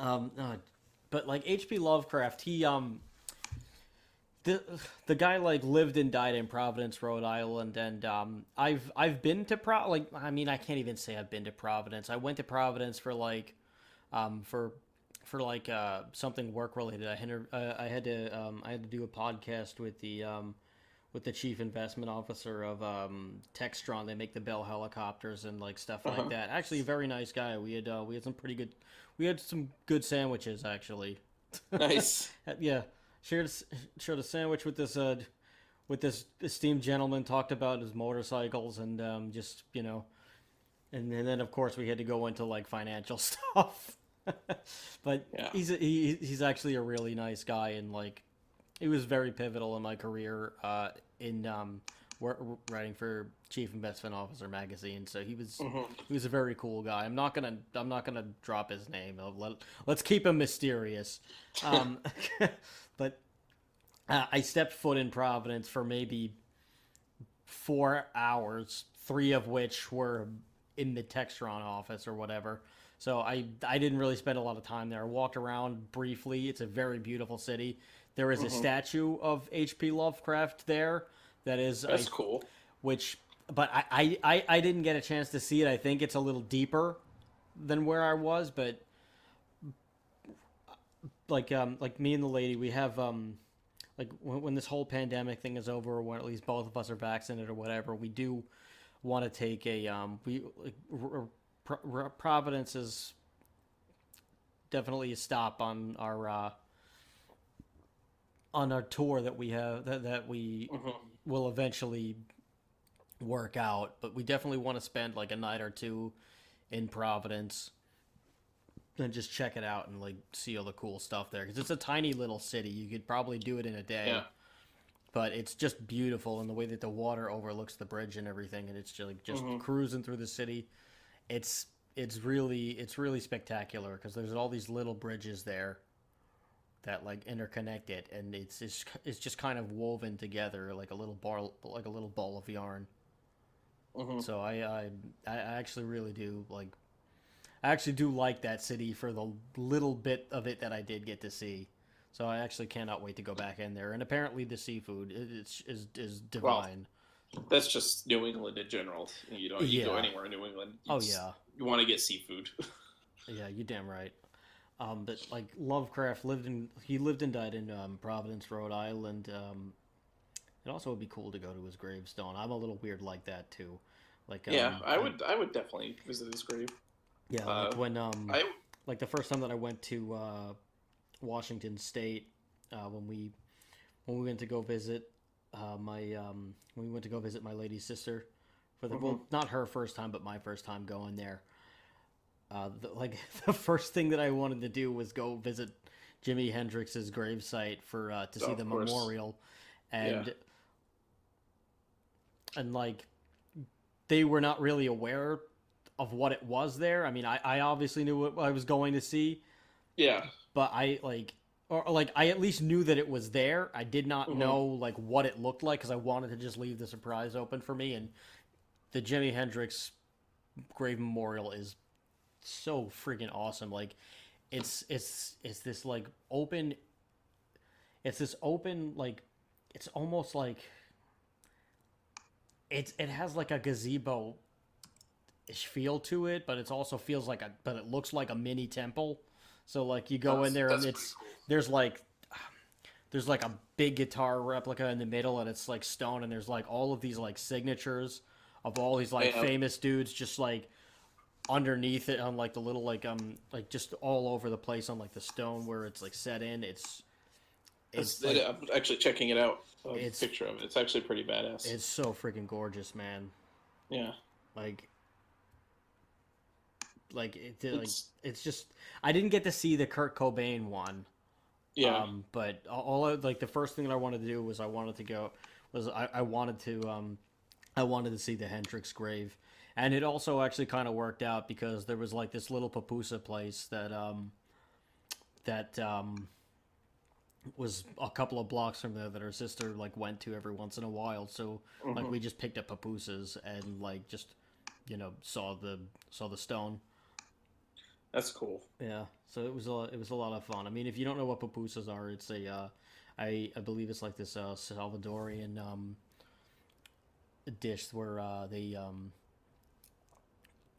Um, uh, but like H.P. Lovecraft, the guy like lived and died in Providence, Rhode Island, and I've been to I mean I can't even say I've been to Providence. I went to Providence for like um for something work related. I had to do a podcast with the chief investment officer of Textron. They make the Bell helicopters and like stuff like Uh-huh. that. Actually, a very nice guy. We had some pretty good, we had some good sandwiches actually. Nice. Yeah, shared shared a sandwich with this esteemed gentleman. Talked about his motorcycles and just and then of course we had to go into like financial stuff. But Yeah. he's actually a really nice guy, and like he was very pivotal in my career in writing for Chief Investment Officer magazine. So Hmm. he was a very cool guy. I'm not gonna drop his name. Let's keep him mysterious. Um, but I stepped foot in Providence for maybe 4 hours, three of which were in the Textron office or whatever. So I didn't really spend a lot of time there. I walked around briefly. It's a very beautiful city. There is a Hmm. statue of H.P. Lovecraft there that is That's cool. which but I didn't get a chance to see it. I think it's a little deeper than where I was, but like me and the lady, we have like when this whole pandemic thing is over, or when at least both of us are vaccinated or whatever, we do want to take a we like, Providence is definitely a stop on our tour that we have that we Hmm. will eventually work out, but we definitely want to spend like a night or two in Providence and just check it out and like see all the cool stuff there because it's a tiny little city. You could probably do it in a Yeah. day, but it's just beautiful in the way that the water overlooks the bridge and everything, and it's just like just Hmm. cruising through the city. It's it's really spectacular because there's all these little bridges there that like interconnect it, and it's just kind of woven together like a little ball of yarn. Hmm. So I actually really do like I actually do like that city for the little bit of it that I did get to see. So I actually cannot wait to go back in there. And apparently the seafood is Well, divine. that's just New England in general. You go Yeah. anywhere in New England, Oh yeah. you want to get seafood. Yeah, you damn right. But like Lovecraft lived and died in Providence, Rhode Island. It also would be cool to go to his gravestone. I'm a little weird like that too. Like Yeah, I would definitely visit his grave. yeah, like Uh, when I like the first time that I went to Washington State when we went to go visit my when we went to go visit my lady sister for the Mhm. well not her first time but my first time going there. Like the first thing that I wanted to do was go visit Jimi Hendrix's gravesite for to Oh, see of the course. memorial, Yeah. and like they were not really aware of what it was there. I mean, I obviously knew what I was going to see, Yeah. but I like or like I at least knew that it was there. I did not Hmm. know like what it looked like because I wanted to just leave the surprise open for me. And the Jimi Hendrix grave memorial is so freaking awesome. Like it's this like open. It's this open like it's almost like it has like a gazebo ish feel to it, but it also feels like a but it looks like a mini temple. So like you go in there and That's pretty it's cool. there's like there's like a big guitar replica in the middle and it's like stone and there's like all of these like signatures of all these like Yeah. famous dudes just like underneath it on like the little like just all over the place on like the stone where it's like set in. It's like I'm actually checking it out. A it's picture of it. It's actually pretty badass. it's so freaking gorgeous, man. Yeah. Like like It's it's just I didn't get to see the Kurt Cobain one. yeah. But like the first thing that I wanted to do was I wanted to see the Hendrix grave, and it also actually kind of worked out because there was like this little pupusa place that was a couple of blocks from there that her sister like went to every once in a while. So like Hmm. we just picked up pupusas and like just saw the stone. That's cool. Yeah, so it was a lot of fun. I mean, if you don't know what pupusas are, it's I believe it's like this Salvadorian dish where they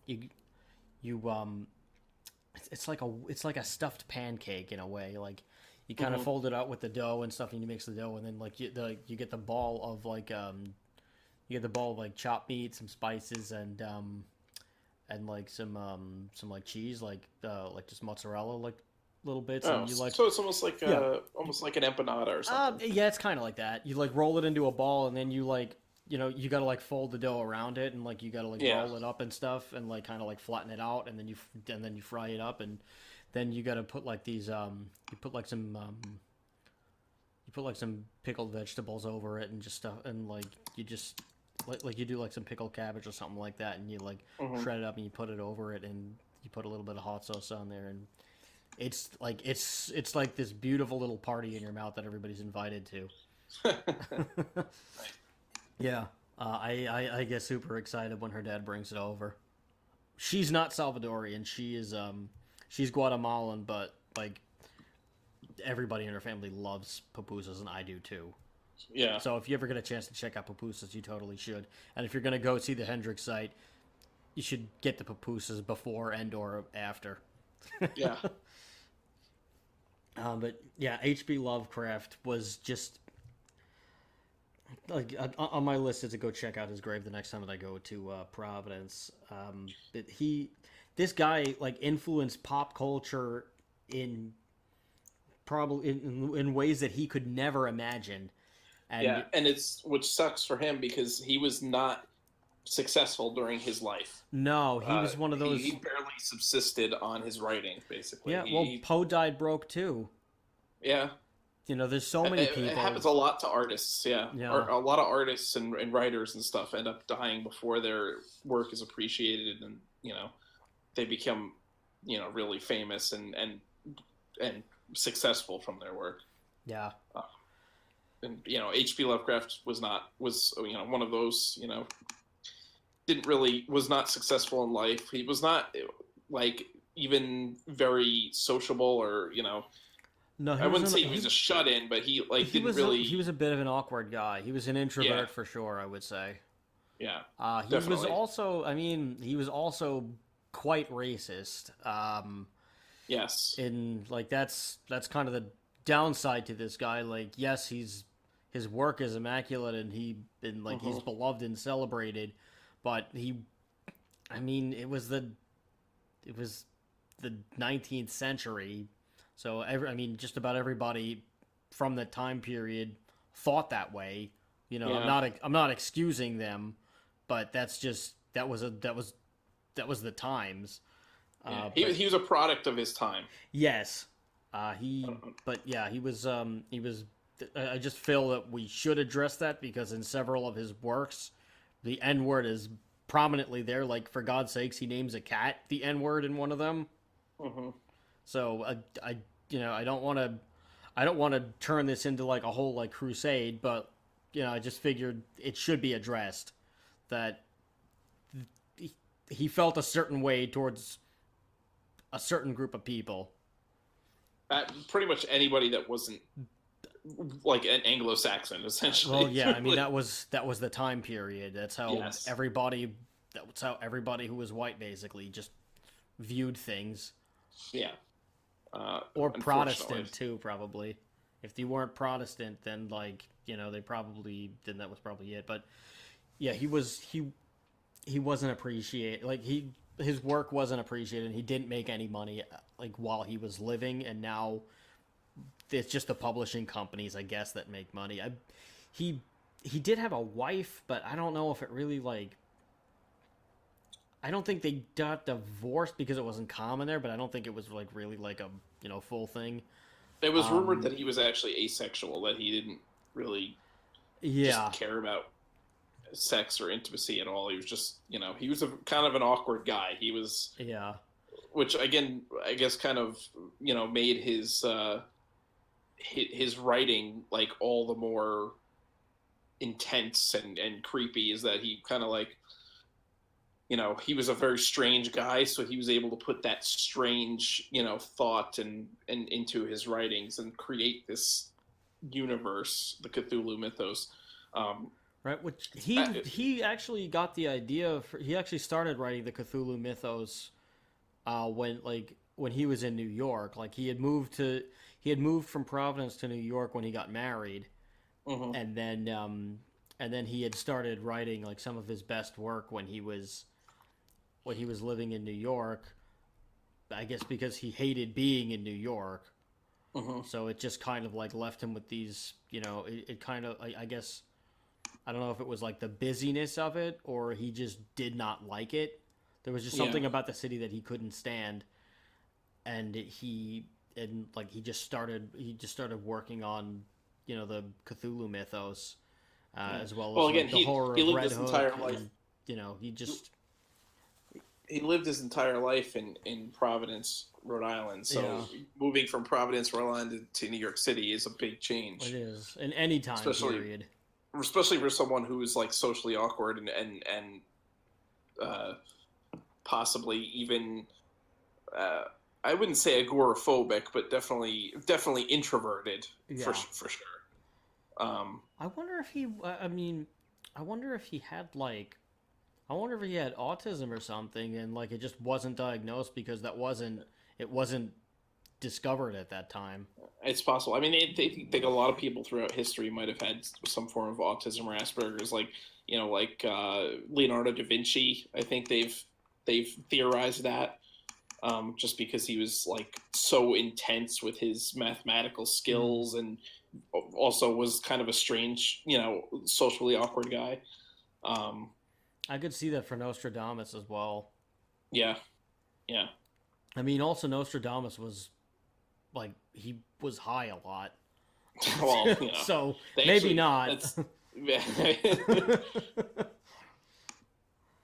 you you it's like a stuffed pancake in a way. Like you kind of fold it out with the dough and stuff, and you mix the dough, and then like you get the ball of like you get the ball of like chopped meat, some spices, and like some like cheese, like just mozzarella, like little bits, Oh, and you like so it's almost like yeah. almost like an empanada or something. Yeah, it's kind of like that. You like roll it into a ball, and then you like, you gotta like fold the dough around it, and like you gotta like Yeah. roll it up and stuff, and like kind of like flatten it out, and then you fry it up, and then you gotta put like these you put like some you put like some pickled vegetables over it, and just stuff, and like you just like you do like some pickled cabbage or something like that, and you like shred it up and you put it over it, and you put a little bit of hot sauce on there, and it's like this beautiful little party in your mouth that everybody's invited to. Yeah, I get super excited when her dad brings it over. She's not Salvadorian. She's Guatemalan, but like everybody in her family loves pupusas, and I do too. Yeah. So if you ever get a chance to check out pupusas, you totally should. And if you're gonna go see the Hendrix site, you should get the pupusas before and or after. Yeah. But yeah, H.P. Lovecraft was just like on my list is to go check out his grave the next time that I go to Providence. This guy like influenced pop culture in probably in ways that he could never imagine. And Yeah, and which sucks for him because he was not successful during his life. no, he was one of those. He barely subsisted on his writing, basically. Yeah, well, Poe died broke too. Yeah. There's so many people. It happens a lot to artists, yeah. Yeah. Or a lot of artists and writers and stuff end up dying before their work is appreciated, and they become really famous and successul from their work. Yeah. And H.P. Lovecraft was one of those, was not successful in life. He was not like even very sociable, or No, I wouldn't say he was a shut-in, but he was a bit of an awkward guy. He was an introvert for sure, I would say. Yeah. He was also, he was also quite racist. Yes. And like that's kind of the downside to this guy. Like, yes, his work is immaculate, and he's beloved and celebrated, but it was the 19th century. So just about everybody from that time period thought that way. I'm not excusing them, but that was the times. He was a product of his time. Yes, he was. I just feel that we should address that because in several of his works, the N word is prominently there. Like, for God's sakes, he names a cat the N word in one of them. Mm-hmm. So I don't want to turn this into like a whole like crusade, but I just figured it should be addressed that he felt a certain way towards a certain group of people. Pretty much anybody that wasn't like an Anglo-Saxon, essentially. Well, yeah, that was the time period. That's how everybody who was white basically just viewed things. Yeah. Or Protestant too, probably. If you weren't Protestant, then then that was probably it. But yeah, he wasn't appreciated. Like his work wasn't appreciated, and he didn't make any money like while he was living, and now it's just the publishing companies, I guess, that make money. He did have a wife, but I don't know if it really like. I don't think they got divorced because it wasn't common there, but I don't think it was like really like a full thing. It was rumored that he was actually asexual, that he didn't really just care about sex or intimacy at all. He was just he was a kind of an awkward guy. He was which again I guess kind of made his writing like all the more intense and creepy, is that he kind of like he was a very strange guy, so he was able to put that strange, thought and into his writings and create this universe, the Cthulhu Mythos. Right, which he actually got the idea. He actually started writing the Cthulhu Mythos when he was in New York. Like he had moved from Providence to New York when he got married, and then he had started writing like some of his best work when he was living in New York. I guess because he hated being in New York, so it just kind of like left him with these. It kind of I guess. I don't know if it was like the busyness of it or he just did not like it. There was just something about the city that he couldn't stand, and he just started working on the Cthulhu Mythos as well as the horror of Red Hook. Entire life. He lived his entire life in Providence, Rhode Island. So moving from Providence, Rhode Island to New York City is a big change. It is in any time period. Especially for someone who is like socially awkward and possibly even I wouldn't say agoraphobic, but definitely introverted for sure. I wonder if he. I wonder if he had autism or something, and like it just wasn't diagnosed because it wasn't discovered at that time. It's possible. I mean, they think a lot of people throughout history might have had some form of autism or Asperger's, like Leonardo da Vinci. I think they've theorized that just because he was like so intense with his mathematical skills and also was kind of a strange, socially awkward guy. I could see that for Nostradamus as well. Yeah. I mean, also Nostradamus was like he was high a lot. Well, so maybe not.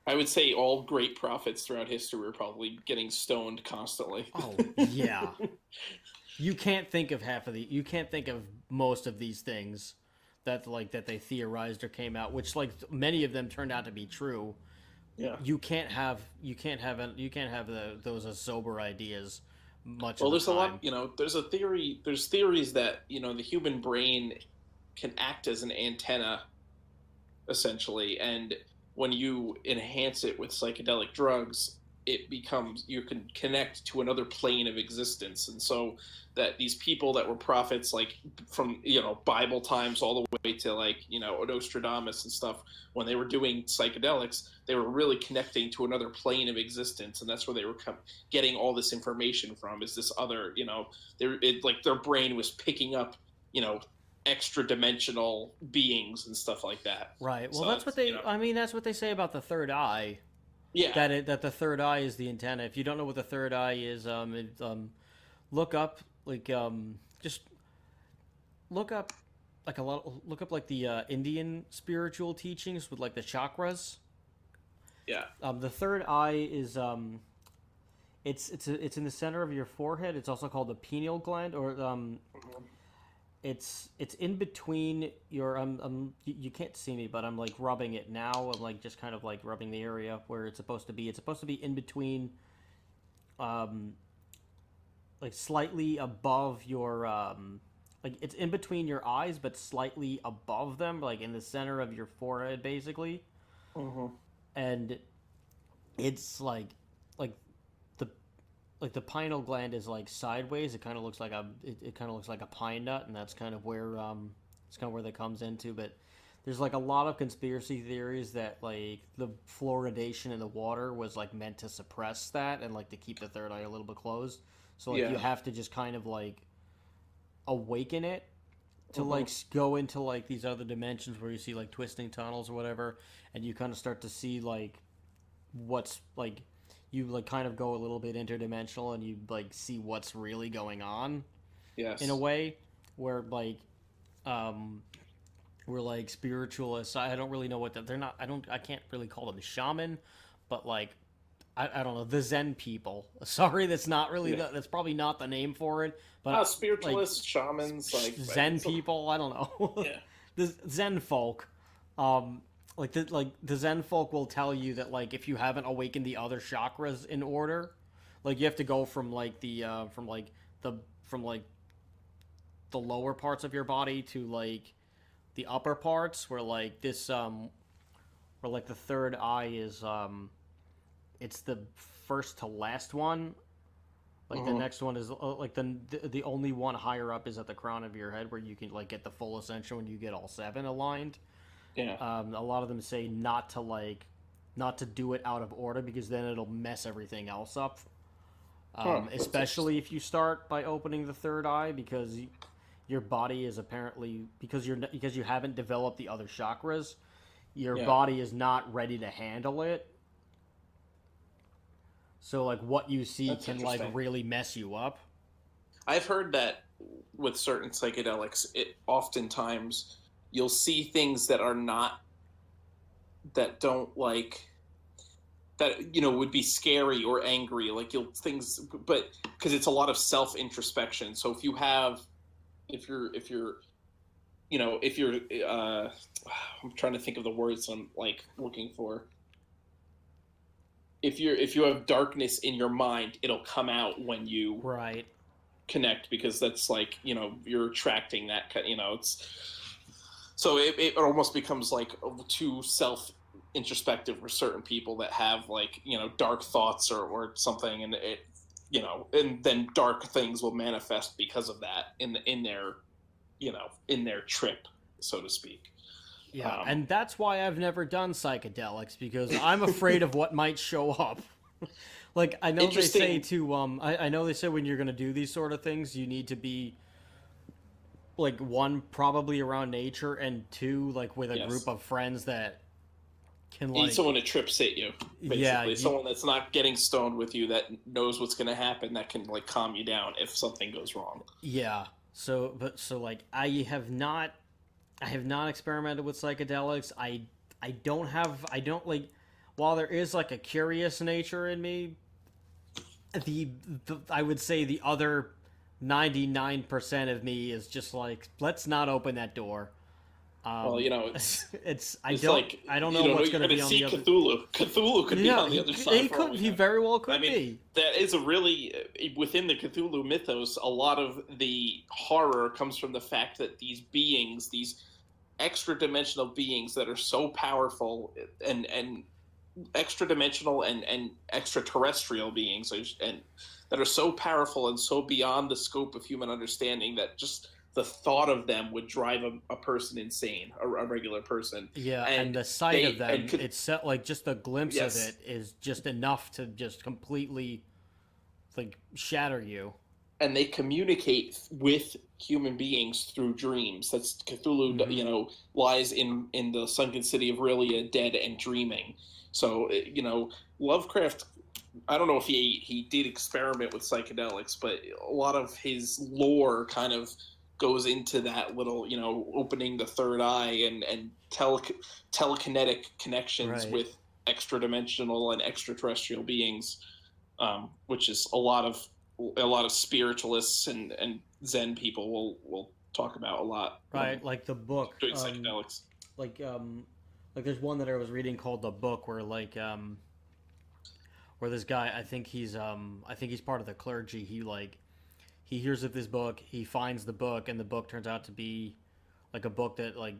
I would say all great prophets throughout history were probably getting stoned constantly. Oh yeah. You can't think of most of these things that they theorized or came out, which like many of them turned out to be true. Yeah. You can't have those as sober ideas much well, of the time. A lot, there's theories that, the human brain can act as an antenna essentially, and when you enhance it with psychedelic drugs, you can connect to another plane of existence. And so that these people that were prophets, like from, Bible times all the way to like, Nostradamus and stuff, when they were doing psychedelics, they were really connecting to another plane of existence. And that's where they were getting all this information from, is this other, their brain was picking up, extra dimensional beings and stuff like that. Right. Well, so that's what that's what they say about the third eye. Yeah. That the third eye is the antenna. If you don't know what the third eye is, look up the Indian spiritual teachings with like the chakras. Yeah. The third eye is it's in the center of your forehead. It's also called the pineal gland, or it's in between your you can't see me, but I'm like rubbing it now. I'm like just kind of like rubbing the area where it's supposed to be. It's supposed to be in between like slightly above your like it's in between your eyes but slightly above them, like in the center of your forehead basically. And it's like the pineal gland is like sideways. It kind of looks like a pine nut, and that's kind of where that comes into. But there's like a lot of conspiracy theories that like the fluoridation in the water was like meant to suppress that and like to keep the third eye a little bit closed. So like you have to just kind of like awaken it to like go into like these other dimensions where you see like twisting tunnels or whatever, and you kind of start to see like what's like. You like kind of go a little bit interdimensional, and you like see what's really going on. Yes. In a way, where like, we're like spiritualists. I don't really know what they're not. I can't really call them shaman, but like, I don't know, the Zen people. Sorry, that's not really that's probably not the name for it. But spiritualists, like, shamans, like Zen people. I don't know. Yeah. The Zen folk. the Zen folk will tell you that like if you haven't awakened the other chakras in order, like you have to go from like the from like the lower parts of your body to like the upper parts where like this where like the third eye is it's the first to last one. Like the next one is like the only one higher up is at the crown of your head where you can like get the full ascension when you get all 7 aligned. Yeah. A lot of them say not to do it out of order because then it'll mess everything else up. Especially if you start by opening the third eye because your body is apparently because you haven't developed the other chakras, your body is not ready to handle it. So like what you see can like really mess you up. I've heard that with certain psychedelics, oftentimes you'll see things that don't like that, you know, would be scary or angry, like but because it's a lot of self introspection. So if you're I'm trying to think of the words I'm like looking for. If you have darkness in your mind, it'll come out when you connect, because that's like, you know, you're attracting that, you know, so it almost becomes like too self introspective for certain people that have like, you know, dark thoughts or something, and it, you know, and then dark things will manifest because of that in their, you know, in their trip, so to speak. Yeah, and that's why I've never done psychedelics, because I'm afraid of what might show up. Like, I know they say to, I know they say when you're going to do these sort of things, you need to be, like, 1, probably around nature, and 2, like, with a group of friends that can, like... You need someone to trip sit you, basically. Yeah, someone that's not getting stoned with you, that knows what's going to happen, that can, like, calm you down if something goes wrong. Yeah, so, like, I have not experimented with psychedelics. I don't like, while there is like a curious nature in me, the I would say the other 99% of me is just like, let's not open that door. Well, you know, I don't know what's going to be on the other. Cthulhu could be on the other side. He very well could be. That is a really, within the Cthulhu mythos, a lot of the horror comes from the fact that these beings, these extra-dimensional beings that are so powerful, and extra-dimensional and extraterrestrial beings, and that are so powerful and so beyond the scope of human understanding that just the thought of them would drive a person insane, a regular person. Yeah, and the sight of them, it's like just a glimpse of it is just enough to just completely like shatter you. And they communicate with human beings through dreams. That's Cthulhu, you know, lies in the sunken city of R'lyeh, dead and dreaming. So, you know, Lovecraft, I don't know if he did experiment with psychedelics, but a lot of his lore kind of goes into that little, you know, opening the third eye and telekinetic connections with extra-dimensional and extraterrestrial beings, which is a lot of spiritualists and Zen people will talk about a lot. Right, like the book. Doing psychedelics. Like there's one that I was reading called The Book, where like where this guy, I think he's part of the clergy. He hears of this book, he finds the book, and the book turns out to be like a book that like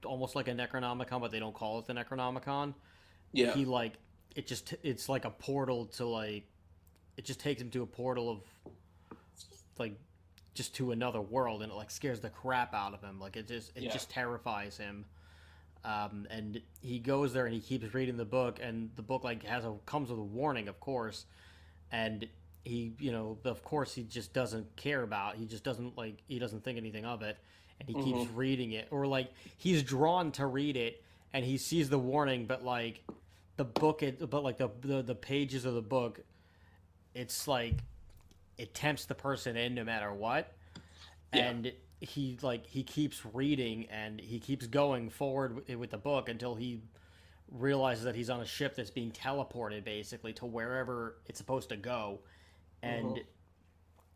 almost like a Necronomicon, but they don't call it the Necronomicon. Yeah. He like it's like a portal to like, it just takes him to a portal of like just to another world, and it like scares the crap out of him. Like it just terrifies him. And he goes there and he keeps reading the book, and the book like comes with a warning, of course, and he, you know, of course he just doesn't care about, he doesn't think anything of it, and he keeps reading it, or like he's drawn to read it and he sees the warning, but like the book, the pages of the book, it's like it tempts the person in no matter what. And he keeps reading and he keeps going forward with the book until he realizes that he's on a ship that's being teleported basically to wherever it's supposed to go, and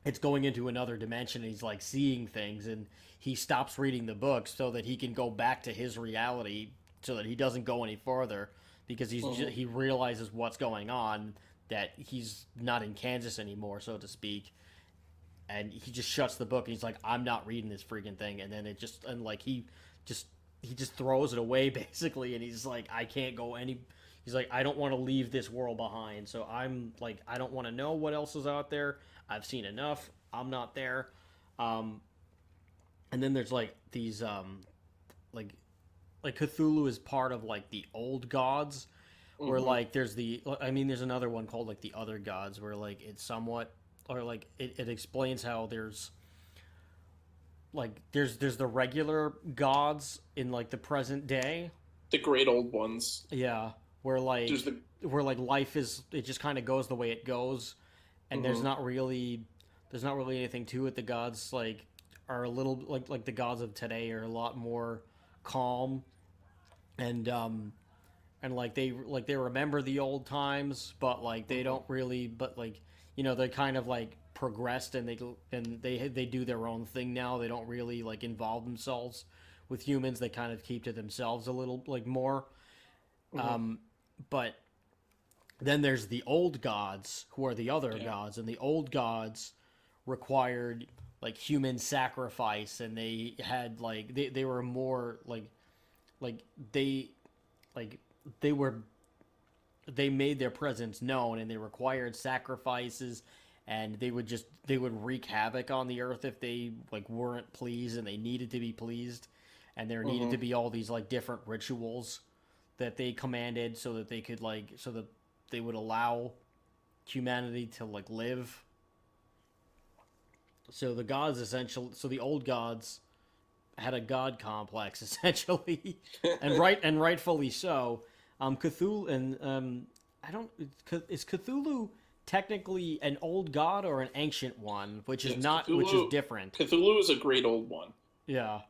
it's going into another dimension, and he's like seeing things, and he stops reading the book so that he can go back to his reality so that he doesn't go any farther, because he realizes what's going on, that he's not in Kansas anymore, so to speak, and he just shuts the book and he's like, I'm not reading this freaking thing, and then he just throws it away basically, and he's like, I can't go any. He's like, I don't want to leave this world behind, so I'm like, I don't want to know what else is out there. I've seen enough. I'm not there. And then there's like these like Cthulhu is part of like the old gods, where like there's there's another one called like the other gods, where like it's somewhat, or like it explains how there's the regular gods in like the present day, the great old ones, where like life is, it just kind of goes the way it goes, and there's not really anything to it. The gods like are a little like the gods of today are a lot more calm, and like they remember the old times, but like they don't really, but like, you know, they kind of like progressed, and they do their own thing now. They don't really like involve themselves with humans. They kind of keep to themselves a little like more. But then there's the old gods, who are the other gods, and the old gods required like human sacrifice, and they had like they were more they made their presence known, and they required sacrifices, and they would wreak havoc on the earth if they like weren't pleased, and they needed to be pleased, and there needed to be all these like different rituals that they commanded, so that they could so that they would allow humanity to like live. So the gods the old gods had a god complex essentially, and rightfully so. Cthulhu, and is Cthulhu technically an old god or an ancient one, which is which is different? Cthulhu is a great old one. Yeah.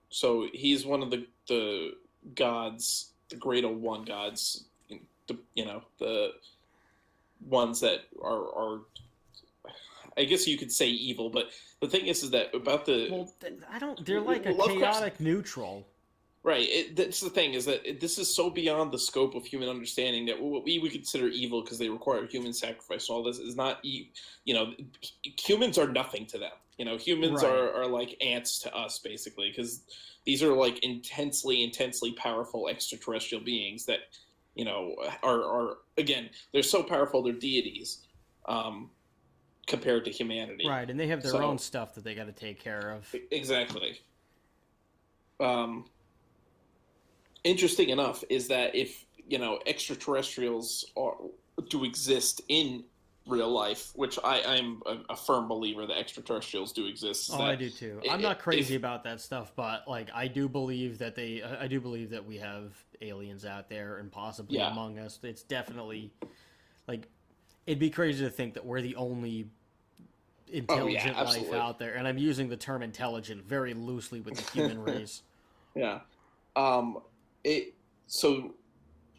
So he's one of the gods, the great old one gods, the ones that are I guess you could say evil, but the thing is that about they're like a chaotic neutral. Right. That's the thing, is that this is so beyond the scope of human understanding that what we would consider evil, because they require human sacrifice and all this, is not, humans are nothing to them. Humans are like ants to us, basically, because these are like intensely powerful extraterrestrial beings that, are again, they're so powerful, they're deities compared to humanity. Right, and they have their own stuff that they got to take care of. Exactly. Interesting enough is that if extraterrestrials do exist in real life, which I'm a firm believer that extraterrestrials do exist. I do too. I'm not crazy about that stuff, but like I do believe that we have aliens out there, and possibly among us. It's definitely like, it'd be crazy to think that we're the only intelligent life out there, and I'm using the term intelligent very loosely with the human race. Yeah. So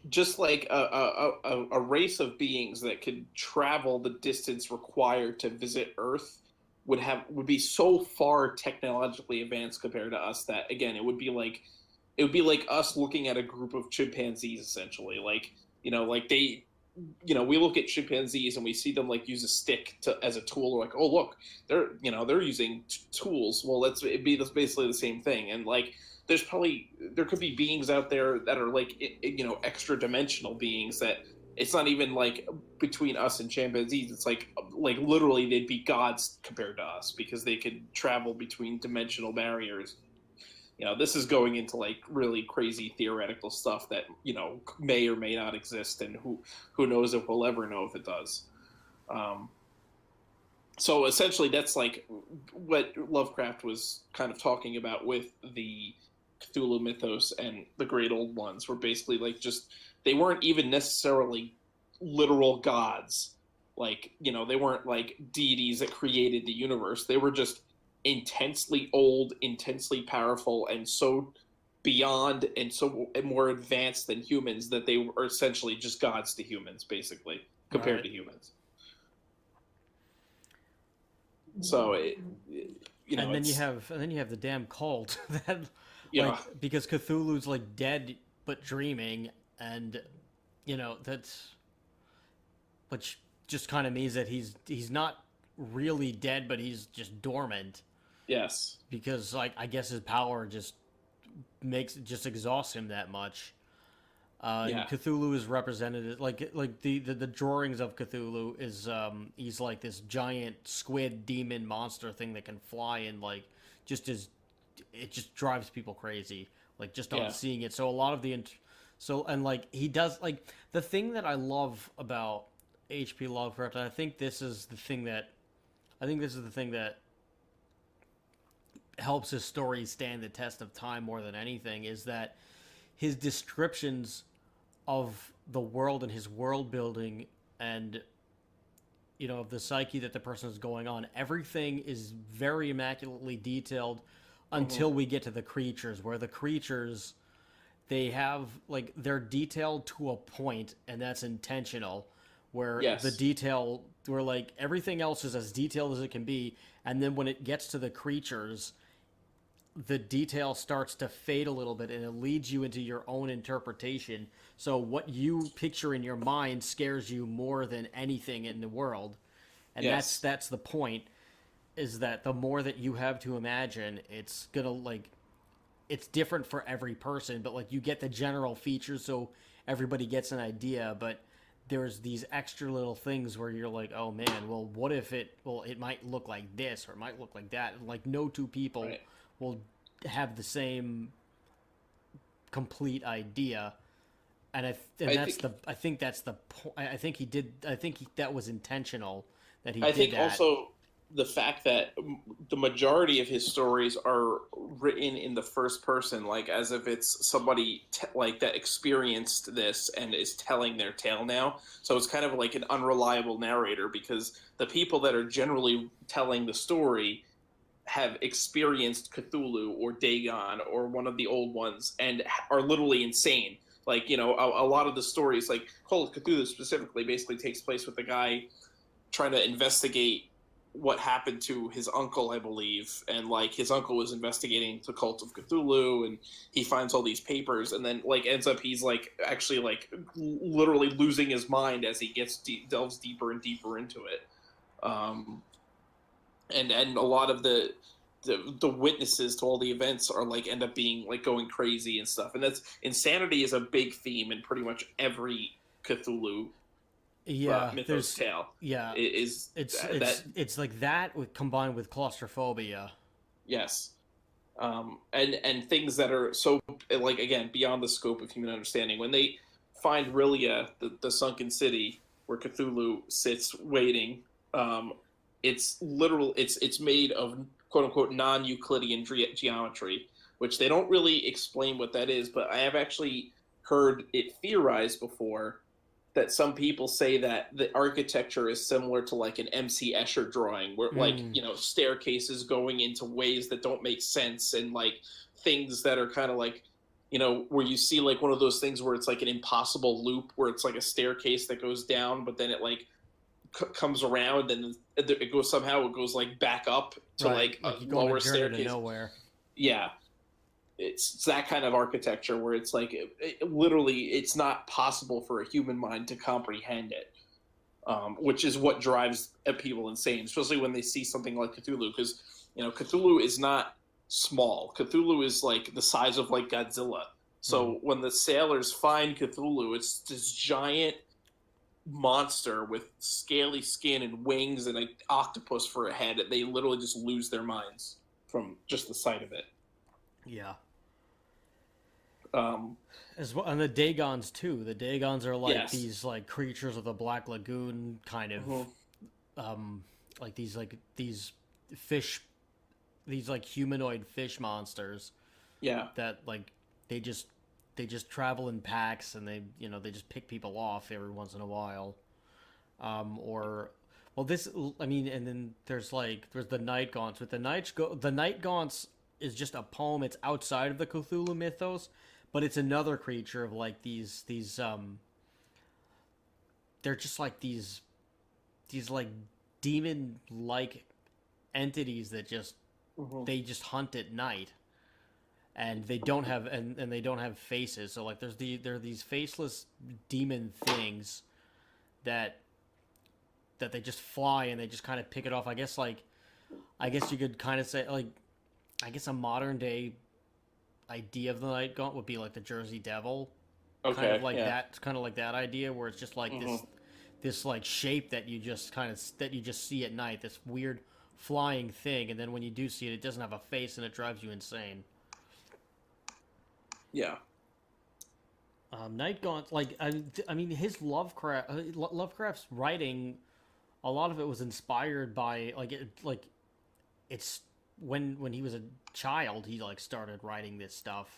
just like a race of beings that could travel the distance required to visit Earth would be so far technologically advanced compared to us that, again, it would be like us looking at a group of chimpanzees, essentially. We look at chimpanzees and we see them like use a stick as a tool. We're like, oh look, they're using tools. Well, it'd be basically the same thing. And like, there could be beings out there that are like, extra dimensional beings that it's not even like between us and chimpanzees. It's like literally they'd be gods compared to us, because they could travel between dimensional barriers. This is going into like really crazy theoretical stuff that, may or may not exist, and who knows if we'll ever know if it does. So essentially that's like what Lovecraft was kind of talking about with the Cthulhu Mythos and the Great Old Ones, were basically like, just, they weren't even necessarily literal gods. Like, they weren't like deities that created the universe. They were just intensely old, intensely powerful, and so beyond and so more advanced than humans that they were essentially just gods to humans, basically, compared to humans. So and then you have the damn cult that because Cthulhu's like dead but dreaming, and that's which just kind of means that he's not really dead, but he's just dormant. Yes. Because I guess his power just exhausts him that much. And Cthulhu is represented like the drawings of Cthulhu is he's like this giant squid demon monster thing that can fly, and it just drives people crazy just on seeing it. So a lot of the he does the thing that I love about H.P. Lovecraft, and I think this is the thing that helps his stories stand the test of time more than anything, is that his descriptions of the world and his world building and of the psyche that the person is going on, everything is very immaculately detailed until we get to the creatures, where the creatures, they have they're detailed to a point, and that's intentional, where the detail, where everything else is as detailed as it can be, and then when it gets to the creatures, the detail starts to fade a little bit, and it leads you into your own interpretation. So what you picture in your mind scares you more than anything in the world. And that's the point, is that the more that you have to imagine, it's gonna it's different for every person, but you get the general features so everybody gets an idea, but there's these extra little things where you're like, oh man, well, what if it might look like this, or it might look like that. And no two people will have the same complete idea, and I think that's the point. I think that was intentional that he did that. I think also the fact that the majority of his stories are written in the first person, as if it's somebody that experienced this and is telling their tale now. So it's kind of like an unreliable narrator, because the people that are generally telling the story have experienced Cthulhu or Dagon or one of the old ones and are literally insane. A lot of the stories, Call of Cthulhu specifically, basically takes place with a guy trying to investigate what happened to his uncle, I believe. And his uncle was investigating the cult of Cthulhu, and he finds all these papers, and then ends up he's actually literally losing his mind as he delves deeper and deeper into it. And a lot of the witnesses to all the events are end up being going crazy and stuff, and that's insanity is a big theme in pretty much every Cthulhu mythos tale. Yeah, it's like that combined with claustrophobia. Yes, and things that are so again beyond the scope of human understanding. When they find R'lyeh, the sunken city where Cthulhu sits waiting. It's literal. It's made of quote unquote non-Euclidean geometry, which they don't really explain what that is. But I have actually heard it theorized before that some people say that the architecture is similar to an MC Escher drawing, where staircases going into ways that don't make sense, and things that are kind of where you see one of those things where it's an impossible loop, where it's a staircase that goes down, but then it comes around, and it goes back up to a lower staircase. To nowhere. Yeah, it's that kind of architecture where it's literally it's not possible for a human mind to comprehend it, which is what drives people insane, especially when they see something like Cthulhu, because Cthulhu is not small. Cthulhu is the size of Godzilla. So when the sailors find Cthulhu, it's this giant monster with scaly skin and wings and an octopus for a head. They literally just lose their minds from just the sight of it. Yeah. As well, and the Dagons too. The Dagons are these creatures of the Black Lagoon kind of these fish, these humanoid fish monsters. Yeah. That they just travel in packs, and they just pick people off every once in a while. And then there's the Night Gaunts. With the Night Gaunts is just a poem. It's outside of the Cthulhu mythos, but it's another creature of these they're just these demon-like entities that just they just hunt at night. and they don't have and they don't have faces. So like there are these faceless demon things that they just fly and they just kind of pick it off. I guess you could kind of say like, I guess a modern day idea of the Night Gaunt would be like the Jersey Devil. Okay, kind of like that, kind of like that idea where it's just like this like shape that you just see at night, this weird flying thing, and then when you do see it, it doesn't have a face and it drives you insane. Yeah. Night Gaunt, like I mean, his Lovecraft's writing, a lot of it was inspired by it's when he was a child, he like started writing this stuff.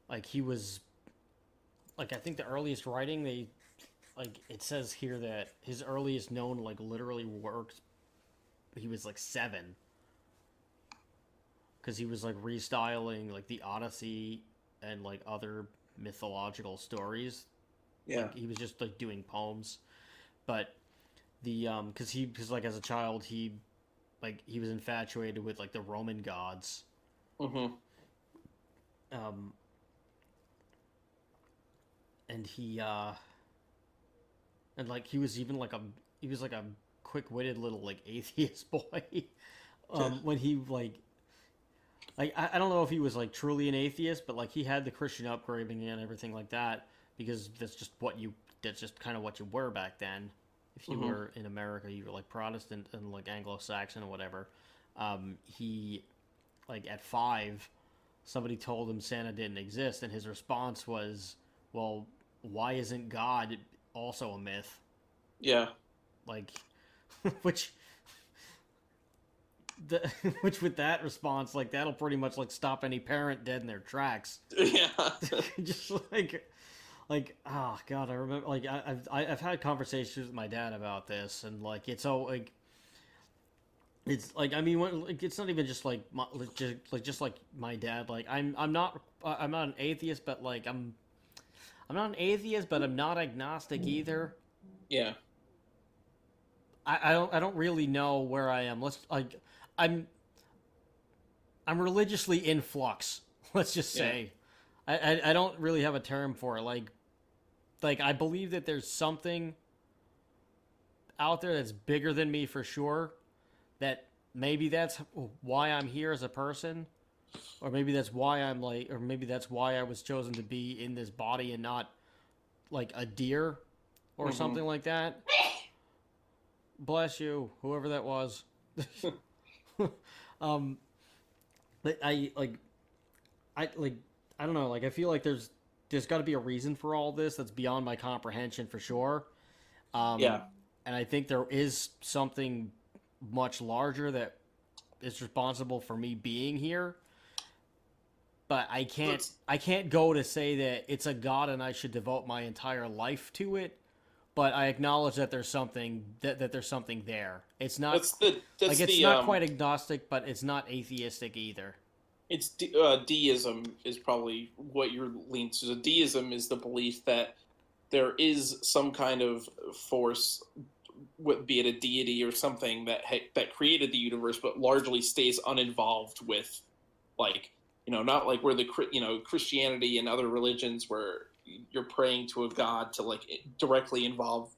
Like he was, like I think the earliest writing it says here that his earliest known like literally works, he was like 7, because he was like restyling like the Odyssey and like other mythological stories. Yeah, like, he was just like doing poems, but the because like as a child he was infatuated with like the Roman gods. And he and like he was even like a quick-witted little like atheist boy. When he like I don't know if he was like truly an atheist, but like he had the Christian upbringing and everything like that, because that's just kind of what you were back then. If you were in America, you were like Protestant and like Anglo-Saxon or whatever. He, like at 5, somebody told him Santa didn't exist, and his response was, well, why isn't God also a myth? Yeah. Like, which with that response, like that'll pretty much like stop any parent dead in their tracks. Yeah. Just like oh god, I remember like I've had conversations with my dad about this, and like it's so like it's like, I mean, like, it's not even just like just like my dad. Like I'm not an atheist, but like I'm not an atheist, but I'm not agnostic either. Yeah. I don't really know where I am. I'm religiously in flux. Let's just say, I don't really have a term for it. Like I believe that there's something out there that's bigger than me for sure. That maybe that's why I'm here as a person, or maybe that's why I was chosen to be in this body and not like a deer or something like that. Bless you, whoever that was. But I don't know, like I feel like there's got to be a reason for all this that's beyond my comprehension for sure. And I think there is something much larger that is responsible for me being here. But I can't go to say that it's a god and I should devote my entire life to it. But I acknowledge that there's something that there's something there. It's not it's not quite agnostic, but it's not atheistic either. It's deism is probably what you're leaning to. So deism is the belief that there is some kind of force, be it a deity or something that created the universe, but largely stays uninvolved with, like, not like where Christianity and other religions where you're praying to a god to like directly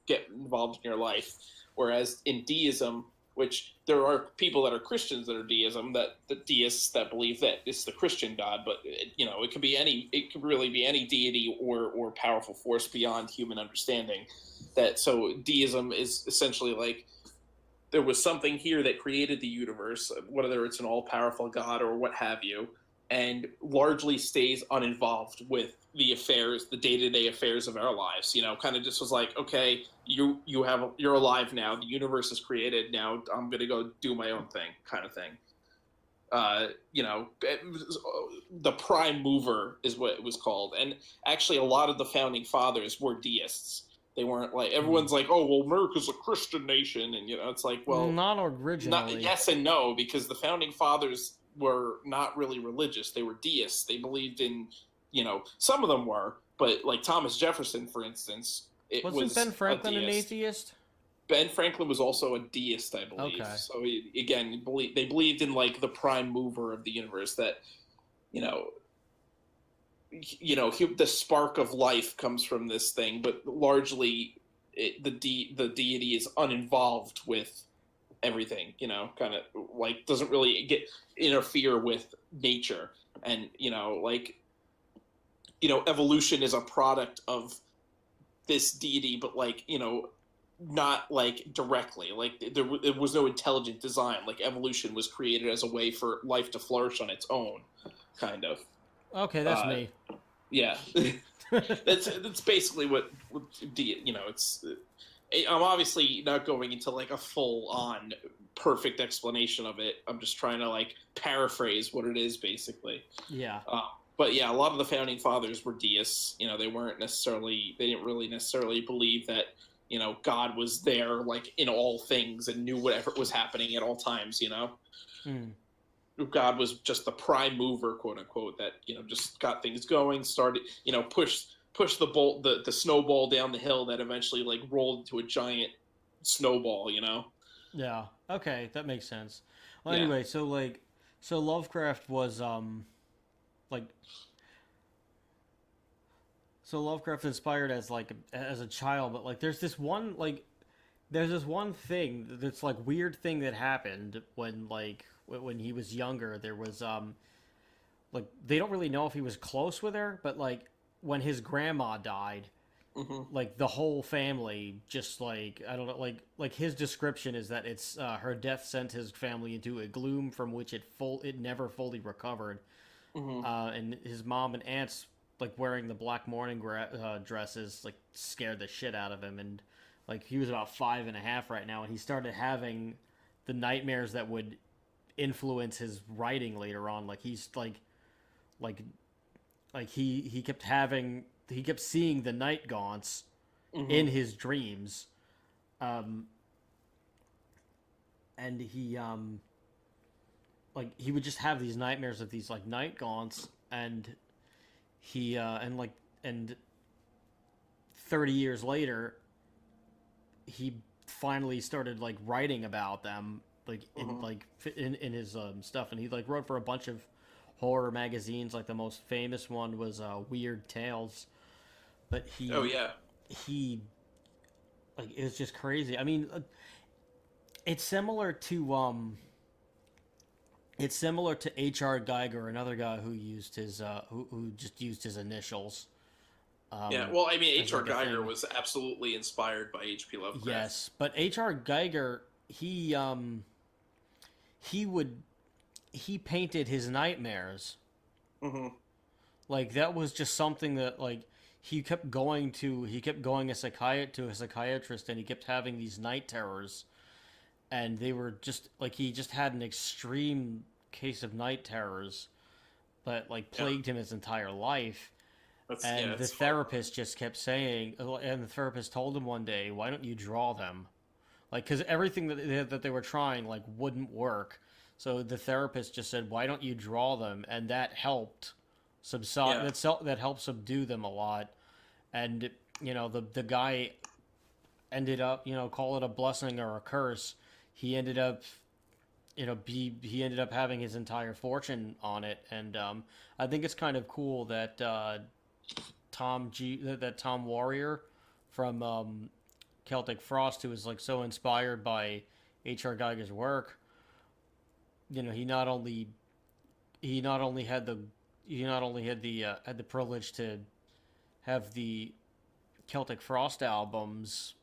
get involved in your life. Whereas in deism, which there are people that are Christians that are deism, that the deists that believe that it's the Christian God, but it could really be any deity or powerful force beyond human understanding. So deism is essentially like there was something here that created the universe, whether it's an all-powerful God or what have you, and largely stays uninvolved with the day-to-day affairs of our lives. Kind of just was like, okay, you're alive now. The universe is created now. I'm gonna go do my own thing, kind of thing. The prime mover is what it was called. And actually, a lot of the founding fathers were deists. They weren't like everyone's like, oh well, America's a Christian nation, and it's like, well, not originally. Yes and no, because the founding fathers were not really religious. They were deists. They believed in, some of them were, but like Thomas Jefferson, for instance, wasn't Ben Franklin an atheist? Ben Franklin was also a deist, I believe. Okay. So they believed in like the prime mover of the universe, that you know, the spark of life comes from this thing, but largely the deity is uninvolved with everything, kind of like doesn't really interfere with nature. And, evolution is a product of this deity, but not directly, there was no intelligent design. Evolution was created as a way for life to flourish on its own, kind of. Okay, that's me. Yeah. that's basically what it's. I'm obviously not going into a full-on perfect explanation of it. I'm just trying to paraphrase what it is, basically. Yeah. But yeah, a lot of the founding fathers were deists. They didn't really necessarily believe that God was there in all things and knew whatever was happening at all times. God was just the prime mover, quote unquote, that just got things going, started push the snowball down the hill that eventually rolled into a giant snowball. Yeah. Okay, that makes sense. Well, yeah. Anyway, so Lovecraft was so Lovecraft inspired as a child, but there's this one thing that's weird thing that happened when he was younger. There was they don't really know if he was close with her, but when his grandma died, mm-hmm. The whole family just I don't know, his description is that it's her death sent his family into a gloom from which it never fully recovered. Mm-hmm. And his mom and aunts wearing the black mourning dresses scared the shit out of him, and he was about 5.5 right now, and he started having the nightmares that would influence his writing later on. He kept seeing the night gaunts mm-hmm. in his dreams, and he would just have these nightmares of these night gaunts, and he and 30 years later he finally started writing about them in his stuff, and he wrote for a bunch of horror magazines. The most famous one was Weird Tales, but he it was just crazy. I mean, it's similar to H.R. Geiger, another guy who used his who just used his initials. Well, I mean, H.R. Geiger was absolutely inspired by H.P. Lovecraft. Yes, but H.R. Geiger, he painted his nightmares. Mm-hmm. That was just something that he kept going to a psychiatrist, and he kept having these night terrors, and they were just he just had an extreme case of night terrors that plagued him his entire life. The therapist just kept saying, and the therapist told him one day, "Why don't you draw them?" Because everything that they were trying wouldn't work. So the therapist just said, "Why don't you draw them?" And that helped subside. Yeah. That helped subdue them a lot. And the guy ended up, call it a blessing or a curse. He ended up, he ended up having his entire fortune on it. And I think it's kind of cool that Tom Warrior from Celtic Frost, who was so inspired by H.R. Geiger's work. He not only had the privilege to have the Celtic Frost albums,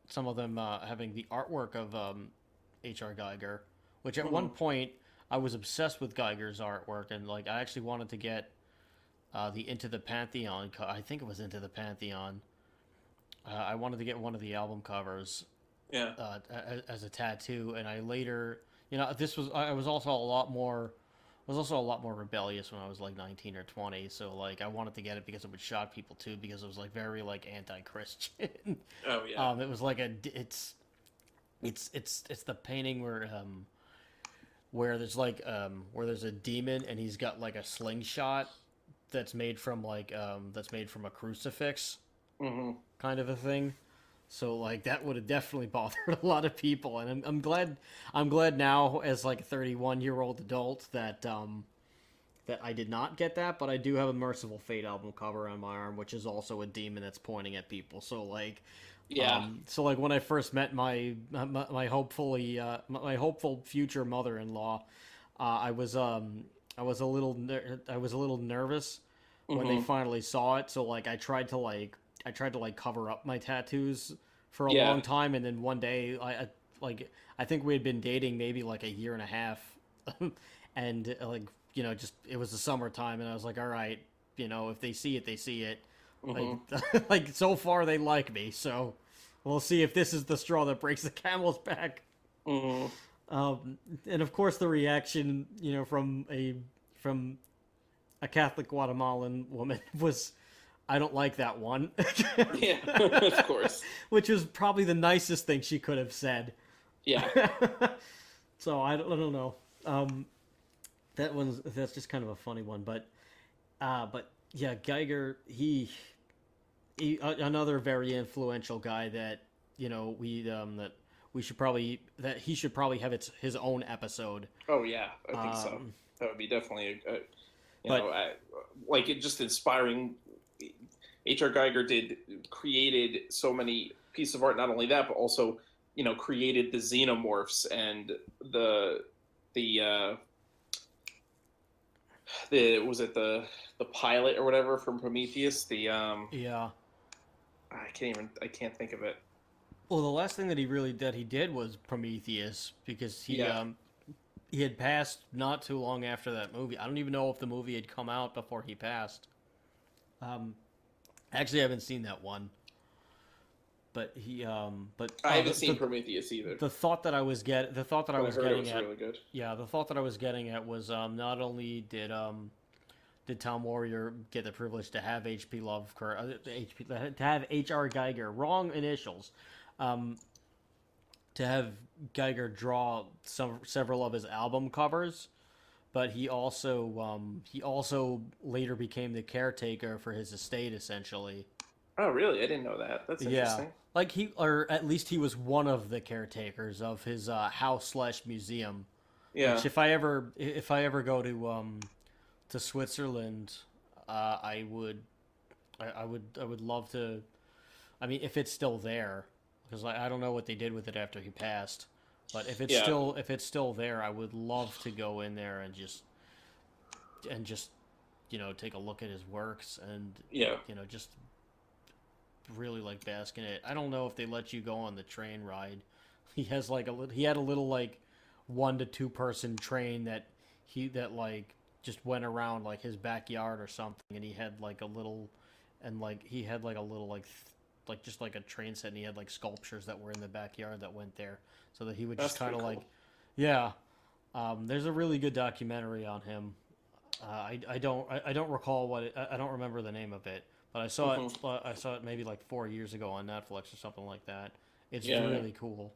some of them having the artwork of H.R. Geiger, which at one point I was obsessed with Geiger's artwork, and I actually wanted to get the Into the Pantheon. I think it was Into the Pantheon. I wanted to get one of the album covers, as a tattoo, and I later, I was also a lot more rebellious when I was 19 or 20. So I wanted to get it because it would shock people too, because it was very anti-Christian. Oh yeah. It was it's the painting where there's where there's a demon and he's got a slingshot that's made from a crucifix, kind of a thing. So that would have definitely bothered a lot of people, and I'm glad now, as a 31-year-old adult, that that I did not get that, but I do have a Merciful Fate album cover on my arm, which is also a demon that's pointing at people. So like, yeah. So like when I first met my hopeful future mother-in-law, I was a little nervous when they finally saw it. So like I tried to cover up my tattoos for a long time, and then one day I think we had been dating maybe like a year and a half, and like, you know, just it was the summertime, and I was like, all right, you know, if they see it, they see it. Like, like so far they like me, so we'll see if this is the straw that breaks the camel's back. And of course the reaction, you know, from a Catholic Guatemalan woman was, I don't like that one. Yeah, of course. Which was probably the nicest thing she could have said. Yeah. So I don't know. That's just kind of a funny one, but yeah, Geiger, he another very influential guy that, you know, he should probably have his own episode. Oh yeah, I think so. That would be definitely like it just inspiring. H.R. Geiger created so many pieces of art. Not only that, but also, you know, created the xenomorphs and the was it the pilot or whatever from Prometheus? Yeah. I can't think of it. Well, the last thing that he did was Prometheus, because he had passed not too long after that movie. I don't even know if the movie had come out before he passed. Actually, I haven't seen that one. But I haven't seen Prometheus either. The thought that I was getting at, really good. Yeah, the thought that I was getting at was not only did Tom Warrior get the privilege to have H.P. Lovecraft, to have H.R. Geiger, wrong initials, to have Geiger draw several of his album covers, but he also later became the caretaker for his estate, essentially. Oh, really? I didn't know that. That's interesting. Yeah, like or at least he was one of the caretakers of his house/museum. Yeah. Which if I ever go to Switzerland, I would love to. I mean, if it's still there, because I don't know what they did with it after he passed. But if it's still there, I would love to go in there and just you know, take a look at his works and you know, just really like bask in it. I don't know if they let you go on the train ride. He had a little like 1 to 2 person train that like just went around like his backyard or something, and he had like a little just like a train set, and he had like sculptures that were in the backyard that went there, so that he would just kind of like, yeah. There's a really good documentary on him. I don't recall I don't remember the name of it, but I saw it. I saw it maybe like 4 years ago on Netflix or something like that. It's really cool.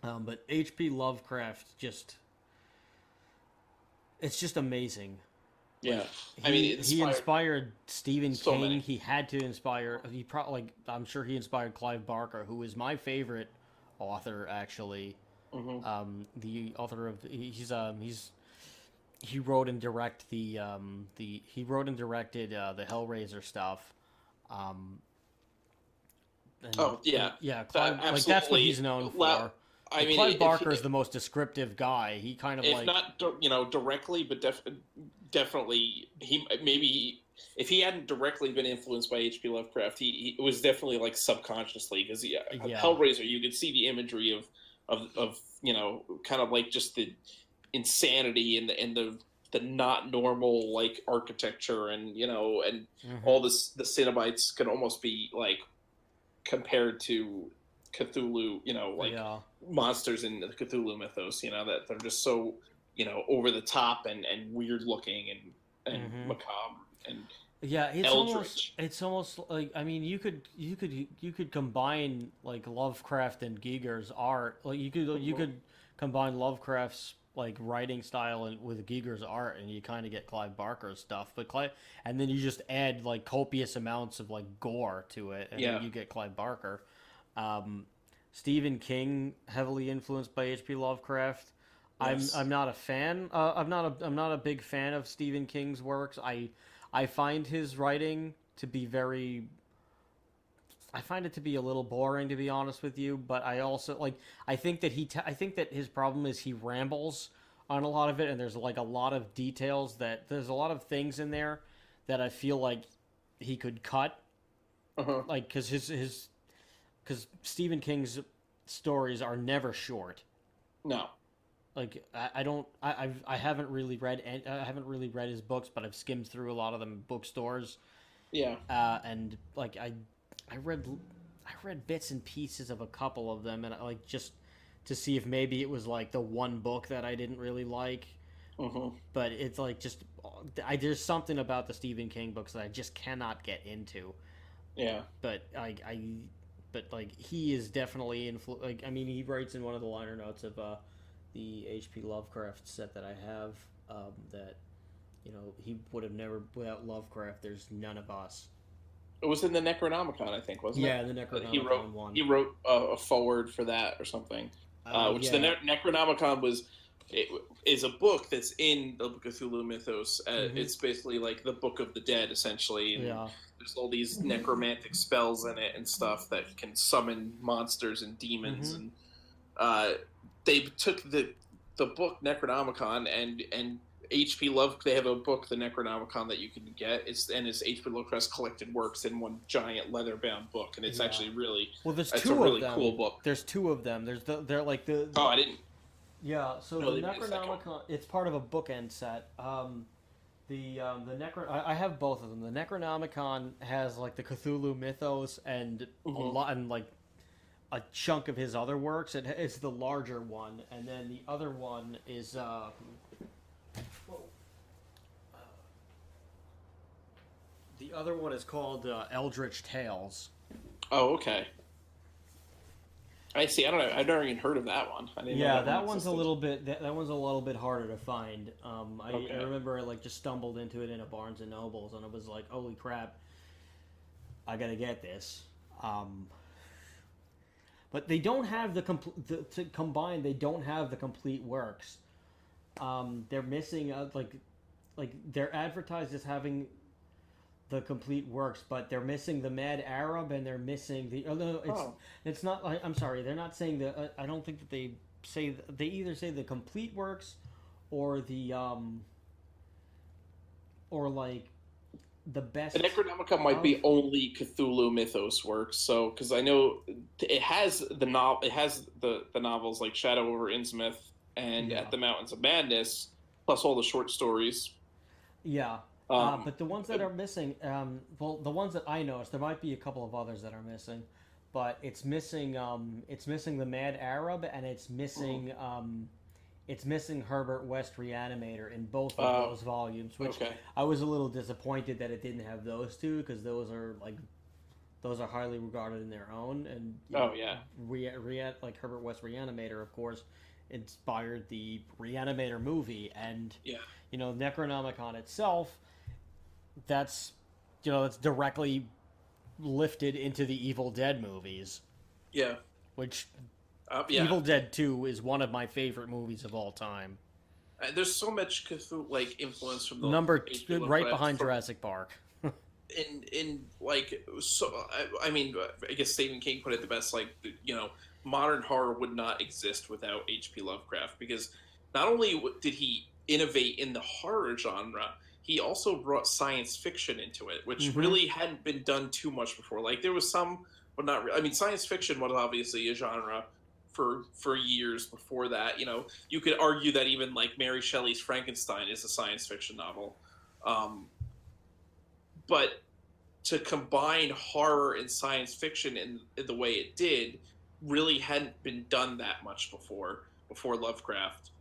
But H.P. Lovecraft it's just amazing. Yeah, like, he inspired Stephen King. Many. He had to inspire. I'm sure he inspired Clive Barker, who is my favorite author, actually. The author of he wrote and directed the Hellraiser stuff. Yeah. Clive, like that's what he's known for. Clive Barker is the most descriptive guy. He kind of if not directly, but definitely if he hadn't directly been influenced by H.P. Lovecraft, he was definitely like subconsciously, because Hellraiser, you could see the imagery of you know, kind of like just the insanity and the not normal like architecture, and you know, and all this, the Cenobites can almost be like compared to Cthulhu, you know, like monsters in the Cthulhu Mythos, you know, that they're just so, you know, over the top and weird looking and macabre and it's almost like, I mean, you could combine like Lovecraft and Giger's art. Like you could combine Lovecraft's like writing style and with Giger's art, and you kind of get Clive Barker's stuff. And then you just add like copious amounts of like gore to it, and then you get Clive Barker. Stephen King, heavily influenced by H.P. Lovecraft. Yes. I'm not a fan. I'm not a big fan of Stephen King's works. I find his writing to be I find it to be a little boring, to be honest with you. But I also I think that I think that his problem is he rambles on a lot of it, and there's like a lot of details there's a lot of things in there that I feel like he could cut. Like because Stephen King's stories are never short. No. Like I haven't really read his books, but I've skimmed through a lot of them in bookstores. Yeah. And like I read bits and pieces of a couple of them, and like just to see if maybe it was like the one book that I didn't really like. But it's like just there's something about the Stephen King books that I just cannot get into. Yeah. But but like he is definitely like I mean he writes in one of the liner notes of the Hp Lovecraft set that I have that he would have never without Lovecraft there's none of us. It was in the Necronomicon, I think, wasn't it? Yeah, the Necronomicon one. He wrote a forward for that or something. Which the Necronomicon is a book that's in the Cthulhu Mythos. It's basically like the Book of the Dead, essentially. And there's all these necromantic spells in it and stuff that can summon monsters and demons. And they took the book Necronomicon and H.P. They have a book, the Necronomicon, that you can get. It's H.P. Lovecraft's collected works in one giant leather-bound book, and it's actually really there's it's two a really of them. Cool book. There's two of them. They're like the I didn't. Yeah, so the Necronomicon, it's part of a bookend set. I have both of them. The Necronomicon has like the Cthulhu Mythos and a lot and like a chunk of his other works. It's the larger one, and then the other one is the other one is called Eldritch Tails. Oh, okay. I see. I don't know. I've never even heard of that one. I didn't know that one's a little bit. That one's a little bit harder to find. I remember I like just stumbled into it in a Barnes and Nobles, and it was like, holy crap! I gotta get this. But they don't have the complete. To combine, they don't have the complete works. They're missing like they're advertised as having the complete works, but they're missing the Mad Arab, and they're missing the. It's not. I'm sorry, they're not saying the. I don't think that they say. They either say the complete works, or the or like the best. The Necronomicon might be only Cthulhu Mythos works, so because I know it has the novels like Shadow over Innsmouth and At the Mountains of Madness, plus all the short stories. Yeah. But the ones that are missing, the ones that I noticed, there might be a couple of others that are missing, but it's missing the Mad Arab, and it's missing Herbert West Reanimator in both of those volumes, which I was a little disappointed that it didn't have those two, because those are highly regarded in their own, and like Herbert West Reanimator, of course, inspired the Reanimator movie, and Necronomicon itself. That's directly lifted into the Evil Dead movies. Yeah. Which Evil Dead 2 is one of my favorite movies of all time. There's so much Cthulhu influence from the number two, right behind Jurassic Park. I guess Stephen King put it the best. Modern horror would not exist without H.P. Lovecraft, because not only did he innovate in the horror genre, he also brought science fiction into it, which really hadn't been done too much before. Like, there was some, but not really. I mean, science fiction was obviously a genre for years before that. You could argue that even like Mary Shelley's Frankenstein is a science fiction novel. But to combine horror and science fiction in the way it did really hadn't been done that much before Lovecraft.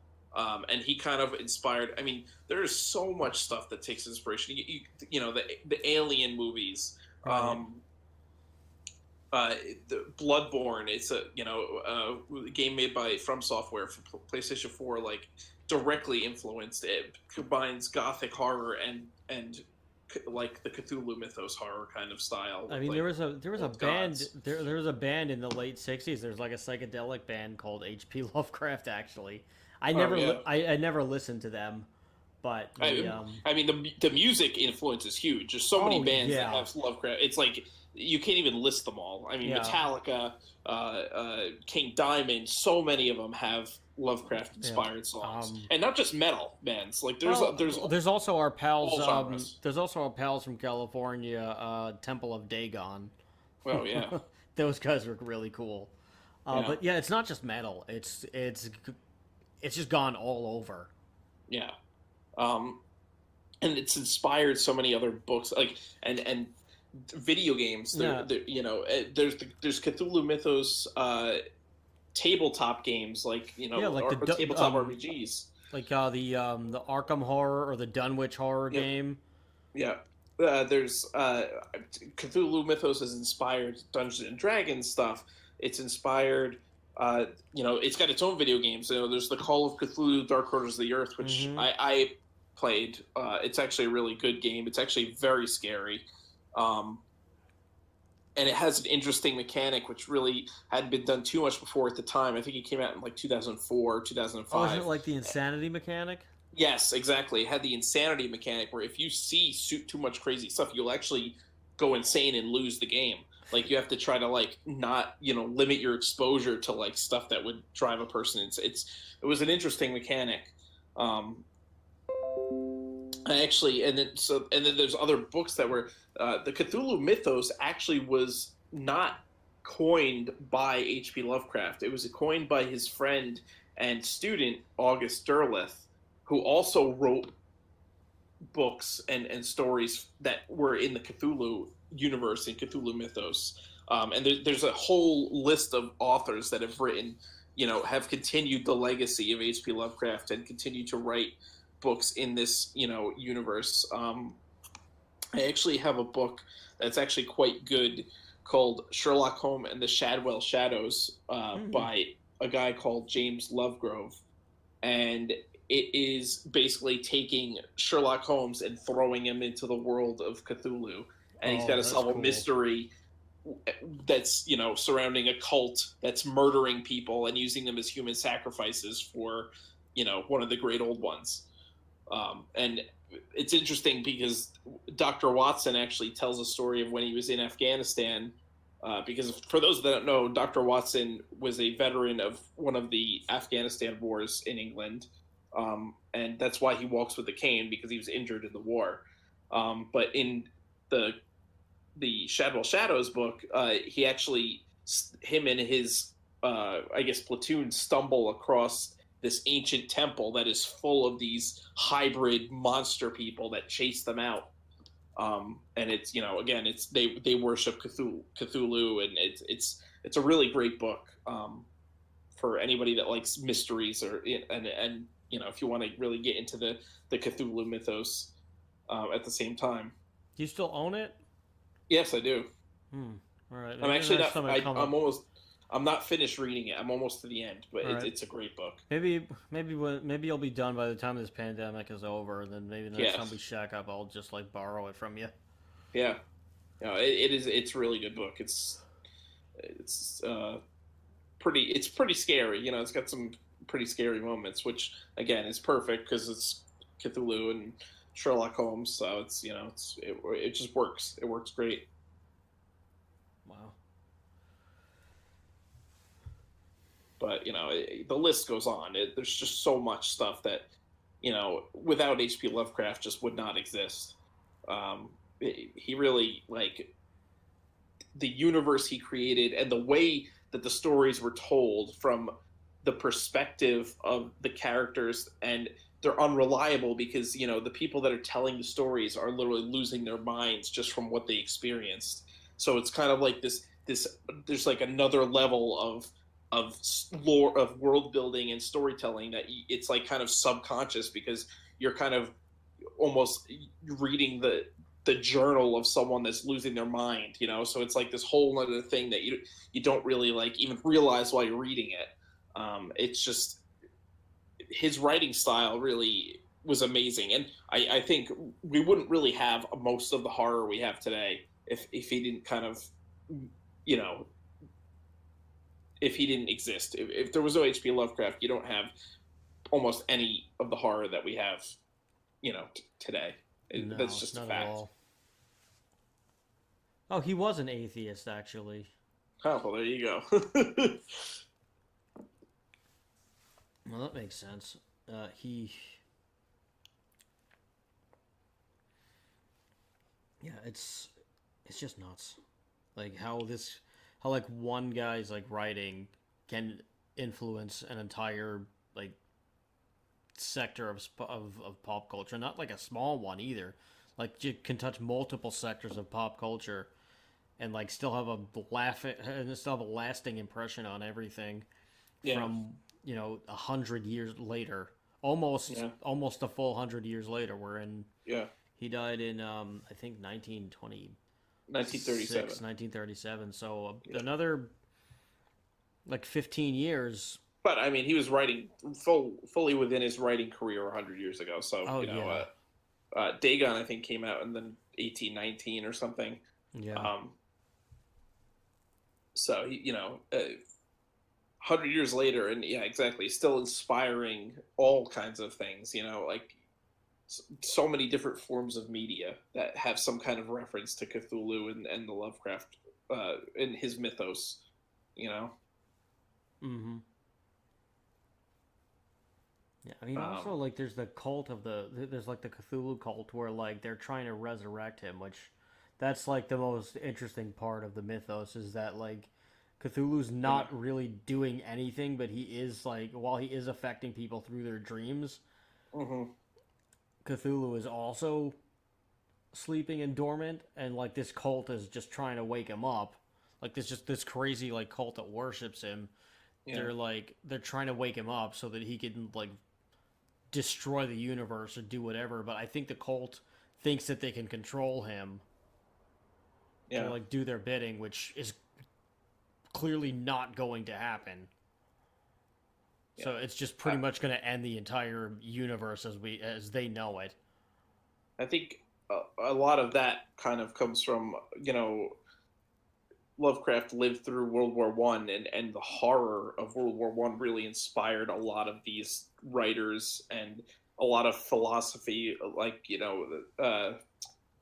And he kind of inspired. I mean, there is so much stuff that takes inspiration. The Alien movies, the Bloodborne. It's a game made by From Software for PlayStation 4. Like, directly influenced. It combines gothic horror and like the Cthulhu Mythos horror kind of style. I mean, there was a band. There was a band in the late '60s. There's like a psychedelic band called H.P. Lovecraft, actually. I never listened to them, but I mean the music influence is huge. There's so many bands that have Lovecraft. It's like you can't even list them all. I mean, Metallica, King Diamond, so many of them have Lovecraft inspired songs, and not just metal bands. Like there's also our pals. There's also our pals from California, Temple of Dagon. Oh yeah, those guys are really cool. But yeah, it's not just metal. It's just gone all over. Yeah, and it's inspired so many other books, like and video games. There's Cthulhu Mythos tabletop games, like or tabletop RPGs, like the Arkham Horror or the Dunwich Horror game. Yeah. There's Cthulhu Mythos has inspired Dungeons and Dragons stuff. It's inspired, it's got its own video games. There's the Call of Cthulhu: Dark Orders of the Earth, which I played. It's actually a really good game. It's actually very scary, and it has an interesting mechanic which really hadn't been done too much before at the time. I think it came out in like 2004, 2005. Oh, is it like the insanity mechanic? Yes, exactly. It had the insanity mechanic where if you see too much crazy stuff, you'll actually go insane and lose the game. Like you have to try to not limit your exposure to like stuff that would drive a person. It was an interesting mechanic. And then there's other books that were the Cthulhu Mythos actually was not coined by H.P. Lovecraft. It was coined by his friend and student August Derleth, who also wrote books and stories that were in the Cthulhu universe and Cthulhu Mythos. And there's a whole list of authors that have written, have continued the legacy of H.P. Lovecraft and continue to write books in this, universe. I actually have a book that's actually quite good called Sherlock Holmes and the Shadwell Shadows by a guy called James Lovegrove. And it is basically taking Sherlock Holmes and throwing him into the world of Cthulhu. And he's got to solve a mystery that's, surrounding a cult that's murdering people and using them as human sacrifices for, one of the great old ones. And it's interesting because Dr. Watson actually tells a story of when he was in Afghanistan. Because for those that don't know, Dr. Watson was a veteran of one of the Afghanistan wars in England. And that's why he walks with a cane, because he was injured in the war. But in the Shadwell Shadows book, him and his, platoon stumble across this ancient temple that is full of these hybrid monster people that chase them out. And it's, they worship Cthulhu, and it's a really great book, for anybody that likes mysteries and if you want to really get into the Cthulhu mythos, at the same time. Do you still own it? Yes, I do. All right. I'm actually not. I'm not finished reading it. I'm almost to the end, but it's a great book. Maybe you'll be done by the time this pandemic is over, and then maybe the next time we shack up, I'll just borrow it from you. Yeah, it is. It's a really good book. It's pretty scary. It's got some pretty scary moments, which again is perfect because it's Cthulhu and Sherlock Holmes. So it just works. It works great. Wow. But the list goes on. There's just so much stuff that without H.P. Lovecraft just would not exist. He really the universe he created and the way that the stories were told from the perspective of the characters, and they're unreliable because the people that are telling the stories are literally losing their minds just from what they experienced. So it's kind of like this there's another level of lore, of world building and storytelling that it's kind of subconscious, because you're kind of almost reading the journal of someone that's losing their mind, so it's this whole other thing that you don't really even realize while you're reading it. It's just his writing style really was amazing, and I think we wouldn't really have most of the horror we have today if he didn't kind of if he didn't exist. If there was no H.P. Lovecraft, you don't have almost any of the horror that we have, today. No, That's just a not at fact. all. Oh, he was an atheist, actually. Oh, well, there you go. Well, that makes sense. Yeah, it's just nuts. Like how like one guy's like writing can influence an entire like sector of pop culture. Not like a small one either. Like you can touch multiple sectors of pop culture, and like still have a lasting impression on everything. Yeah. From 100 years later, almost a full 100 years later. He died in I think 1937. So another like 15 years. But I mean, he was writing fully within his writing career 100 years ago. So Dagon I think came out in the 1819 or something. Yeah. So he, 100 years later, and yeah, exactly, still inspiring all kinds of things. Like so many different forms of media that have some kind of reference to Cthulhu and the Lovecraft in his mythos. Mm-hmm. Yeah, I mean, also like there's the cult there's like the Cthulhu cult where like they're trying to resurrect him, which that's like the most interesting part of the mythos is that like Cthulhu's not really doing anything, but he is like while he is affecting people through their dreams. Mm-hmm. Cthulhu is also sleeping and dormant, and like this cult is just trying to wake him up. Like this crazy like cult that worships him. Yeah. They're trying to wake him up so that he can like destroy the universe or do whatever. But I think the cult thinks that they can control him. Yeah. To like do their bidding, which is clearly not going to happen. Yeah. So it's just pretty much going to end the entire universe as they know it. I think a lot of that kind of comes from Lovecraft lived through World War One, and the horror of World War One really inspired a lot of these writers, and a lot of philosophy, like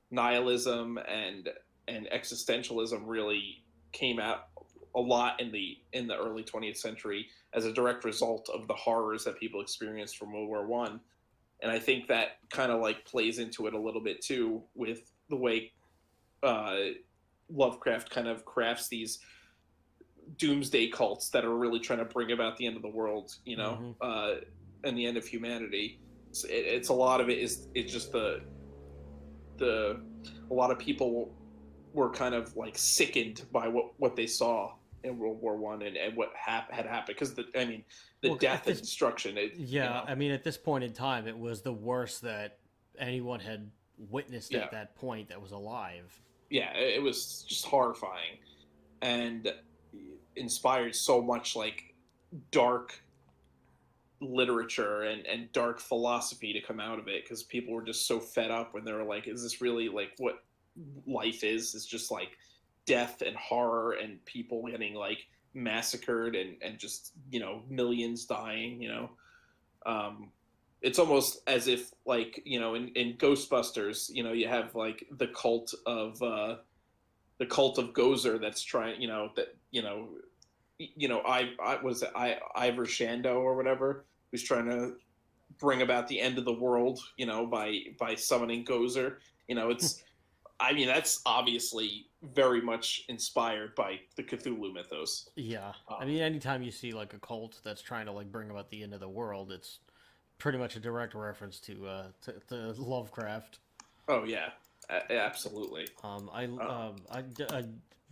nihilism and existentialism really came out a lot in the early 20th century as a direct result of the horrors that people experienced from World War One. And I think that kind of like plays into it a little bit too, with the way Lovecraft kind of crafts these doomsday cults that are really trying to bring about the end of the world, and the end of humanity. It's a lot of it is it's just a lot of people were kind of like sickened by what they saw in World War One and what had happened, because the death and destruction. I mean, at this point in time, it was the worst that anyone had witnessed at that point that was alive. Yeah, it was just horrifying, and inspired so much like dark literature and dark philosophy to come out of it, because people were just so fed up when they were like, is this really like what life is? It's just like death and horror and people getting like massacred and just millions dying. It's almost as if like in Ghostbusters, you have like the cult of Gozer that's trying, Ivor Shando or whatever, who's trying to bring about the end of the world, by summoning Gozer. It's I mean, that's obviously very much inspired by the Cthulhu mythos. Yeah, I mean, anytime you see like a cult that's trying to like bring about the end of the world, it's pretty much a direct reference to Lovecraft. Oh yeah, absolutely.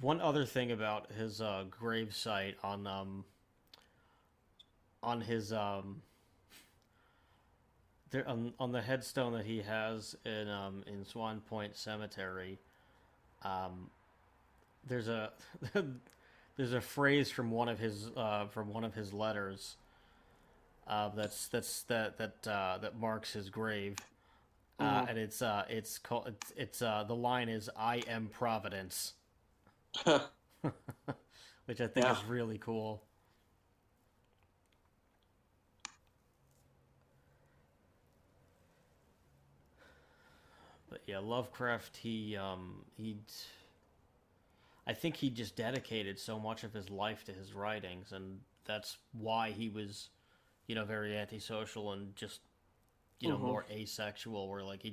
One other thing about his gravesite on his there on the headstone that he has in Swan Point Cemetery, there's a there's a phrase from one of his letters. That marks his grave, and it's called the line is "I am Providence," which I think is really cool. yeah, Lovecraft, I think he just dedicated so much of his life to his writings, and that's why he was, very antisocial and just, more asexual, where like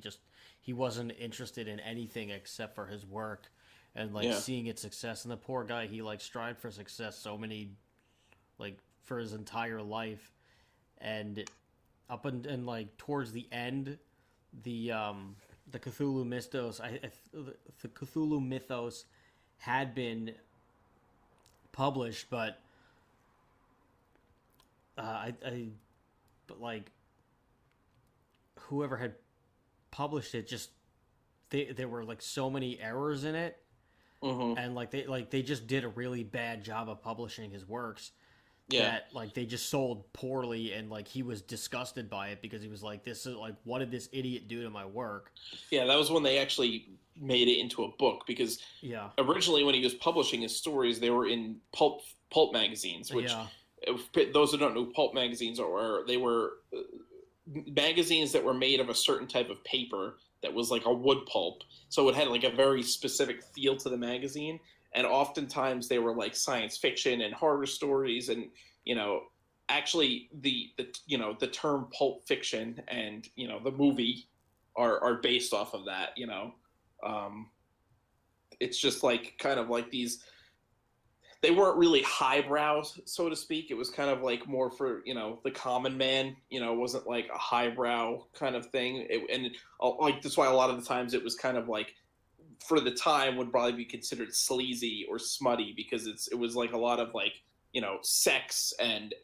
he wasn't interested in anything except for his work and like seeing its success. And the poor guy, he like strived for success so many, like for his entire life, and and like towards the end, the Cthulhu Mythos, the Cthulhu Mythos had been published, but but like whoever had published it, just there were like so many errors in it, and they just did a really bad job of publishing his works. That like they just sold poorly, and like he was disgusted by it because he was like, "This is like, what did this idiot do to my work?" Yeah, that was when they actually made it into a book, because originally when he was publishing his stories, they were in pulp magazines, which those who don't know, pulp magazines they were magazines that were made of a certain type of paper that was like a wood pulp, so it had like a very specific feel to the magazine. And oftentimes they were like science fiction and horror stories, and actually the term pulp fiction and the movie are based off of that. It's just like kind of like these. They weren't really highbrow, so to speak. It was kind of like more for the common man. It wasn't like a highbrow kind of thing. Like that's why a lot of the times it was kind of like, for the time, would probably be considered sleazy or smutty, because it was like a lot of like sex and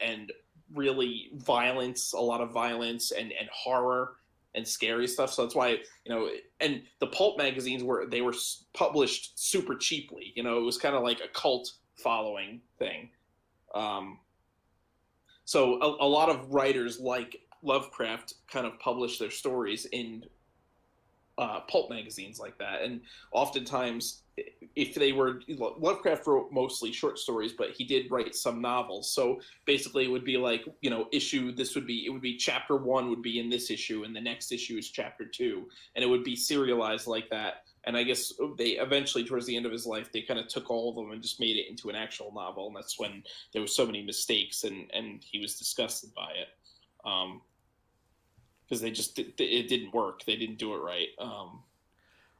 really violence, a lot of violence and horror and scary stuff. So that's why and the pulp magazines were published super cheaply. It was kind of like a cult following thing. So a lot of writers like Lovecraft kind of published their stories in pulp magazines like that. And oftentimes, if they were, Lovecraft wrote mostly short stories, but he did write some novels. So basically it would be like, it would be chapter 1 would be in this issue, and the next issue is chapter 2, and it would be serialized like that. And I guess they eventually, towards the end of his life, they kind of took all of them and just made it into an actual novel. And that's when there were so many mistakes, and he was disgusted by it. Because it didn't work. They didn't do it right.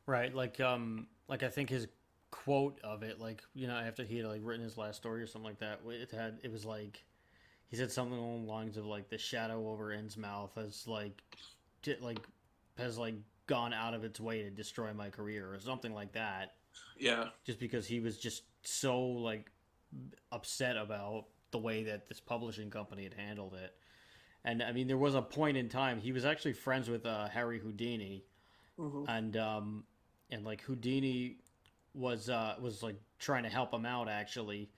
Right, like I think his quote of it, like after he had like written his last story or something like that, it was like he said something along the lines of like, the shadow over Innsmouth has gone out of its way to destroy my career, or something like that. Yeah. Just because he was just so like upset about the way that this publishing company had handled it. And I mean, there was a point in time he was actually friends with Harry Houdini, and like Houdini was like trying to help him out, actually,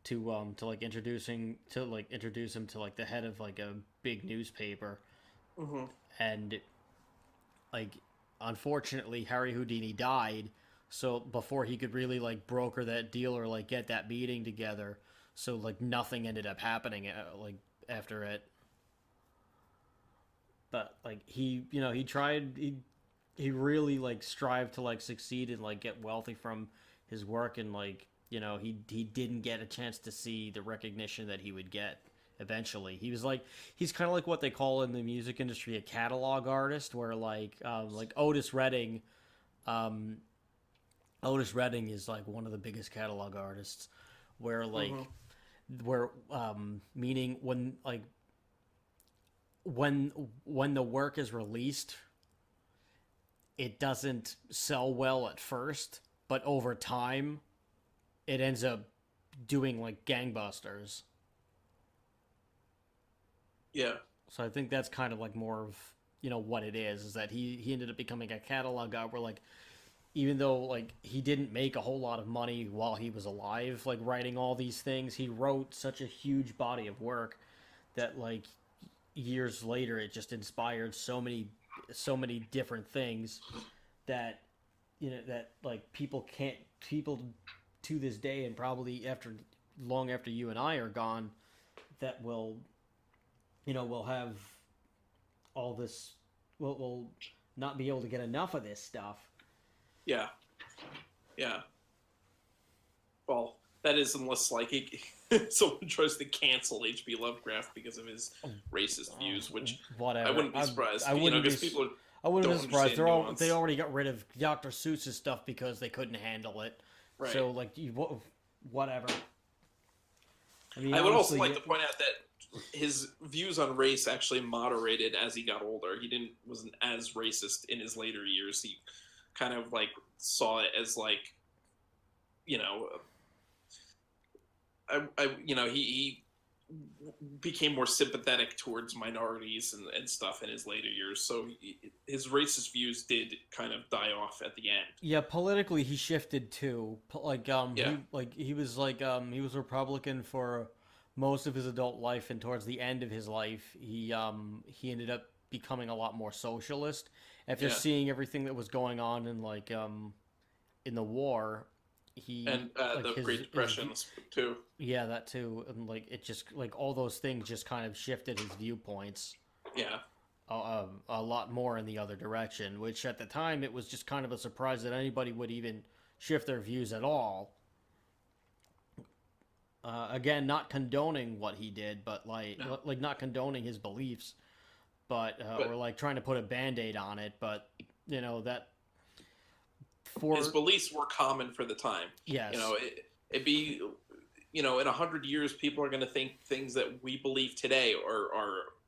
to introduce him to like the head of like a big newspaper, and like unfortunately Harry Houdini died, so before he could really like broker that deal or like get that meeting together, so like nothing ended up happening like after it. But like he really like strived to like succeed and like get wealthy from his work, and like he didn't get a chance to see the recognition that he would get eventually. He's kind of like what they call in the music industry a catalog artist, where like Otis Redding is like one of the biggest catalog artists, where like meaning when the work is released, it doesn't sell well at first, but over time it ends up doing like gangbusters. Yeah. So I think that's kind of like more of what it is that he ended up becoming a catalog guy, where like even though like he didn't make a whole lot of money while he was alive, like writing all these things, he wrote such a huge body of work that like years later it just inspired so many different things that that like people to this day, and probably long after you and I are gone, that will will have all this will not be able to get enough of this stuff. Yeah. Well, that is unless like someone tries to cancel Hp Lovecraft because of his racist views, which whatever. I wouldn't be surprised. I wouldn't because people I wouldn't be surprised. They nuance. already got rid of Dr. Seuss's stuff because they couldn't handle it. Right. So like whatever. I would also like to point out that his views on race actually moderated as he got older. He wasn't as racist in his later years. He kind of like saw it as like, he became more sympathetic towards minorities and stuff in his later years. So his racist views did kind of die off at the end. Yeah, politically he shifted too. He was Republican for most of his adult life, and towards the end of his life, he ended up becoming a lot more socialist after seeing everything that was going on in the war. The Great Depression too. Yeah, that too, and it just all those things just kind of shifted his viewpoints. Yeah. A lot more in the other direction, which at the time it was just kind of a surprise that anybody would even shift their views at all. Again, not condoning what he did, but not condoning his beliefs, but or trying to put a Band-Aid on it, but that. His beliefs were common for the time. Yes. It'd be, in 100 years, people are going to think things that we believe today are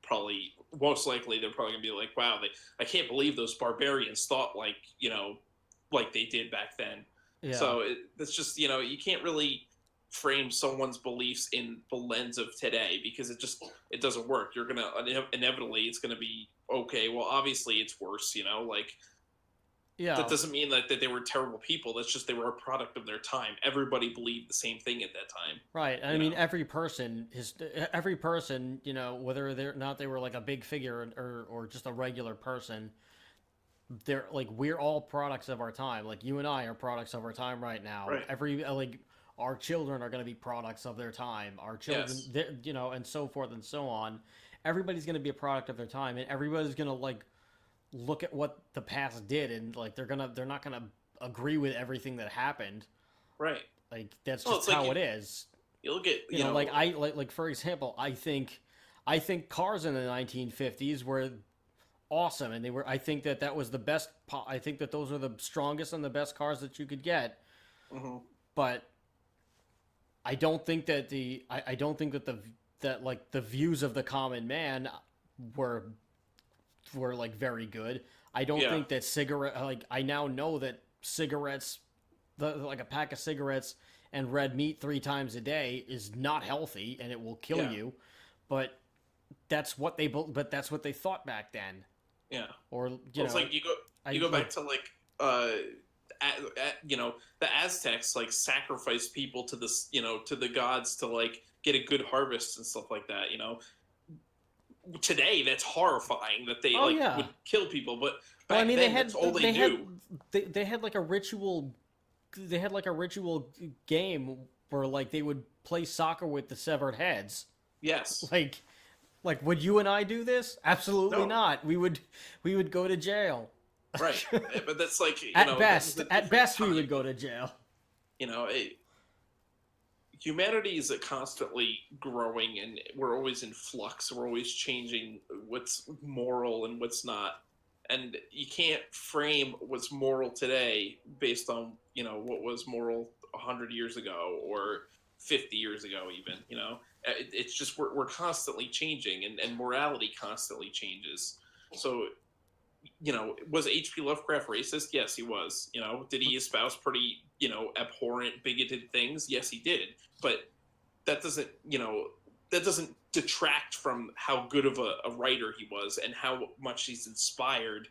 probably, most likely, they're probably going to be like, wow, I can't believe those barbarians thought like they did back then. Yeah. So it's just, you can't really frame someone's beliefs in the lens of today because it doesn't work. You're going to, inevitably, it's going to be, okay, well, obviously it's worse, Yeah. That doesn't mean that they were terrible people. That's just they were a product of their time. Everybody believed the same thing at that time. Right. I mean, every person, whether they're not they were like a big figure or just a regular person, they're we're all products of our time. Like you and I are products of our time right now. Right. Our children are going to be products of their time. Our children, and so forth and so on. Everybody's going to be a product of their time, and everybody's going to look at what the past did, and they're not gonna agree with everything that happened. Right. That's just how it is. You look at for example, I think cars in the 1950s were awesome, and I think that was the best. I think that those are the strongest and the best cars that you could get. Mm-hmm. But I don't think that the views of the common man were very good. I don't think that I now know that cigarettes, a pack of cigarettes and red meat 3 times a day is not healthy and it will kill you. But that's what they thought back then. Yeah. Or it's you go back to the Aztecs sacrificed people to this to the gods to get a good harvest and stuff like that. Today that's horrifying that they would kill people, but back then that's all they knew. They had a ritual. They had a ritual game where they would play soccer with the severed heads. Yes. Would you and I do this? Absolutely not. We would go to jail. Right. But that's at best we would go to jail. Humanity is constantly growing, and we're always in flux. We're always changing what's moral and what's not. And you can't frame what's moral today based on, what was moral 100 years ago or 50 years ago even, It's just we're constantly changing, and morality constantly changes. So, was H.P. Lovecraft racist? Yes, he was. Did he espouse pretty, abhorrent, bigoted things? Yes, he did. But that doesn't detract from how good of a writer he was and how much he's inspired,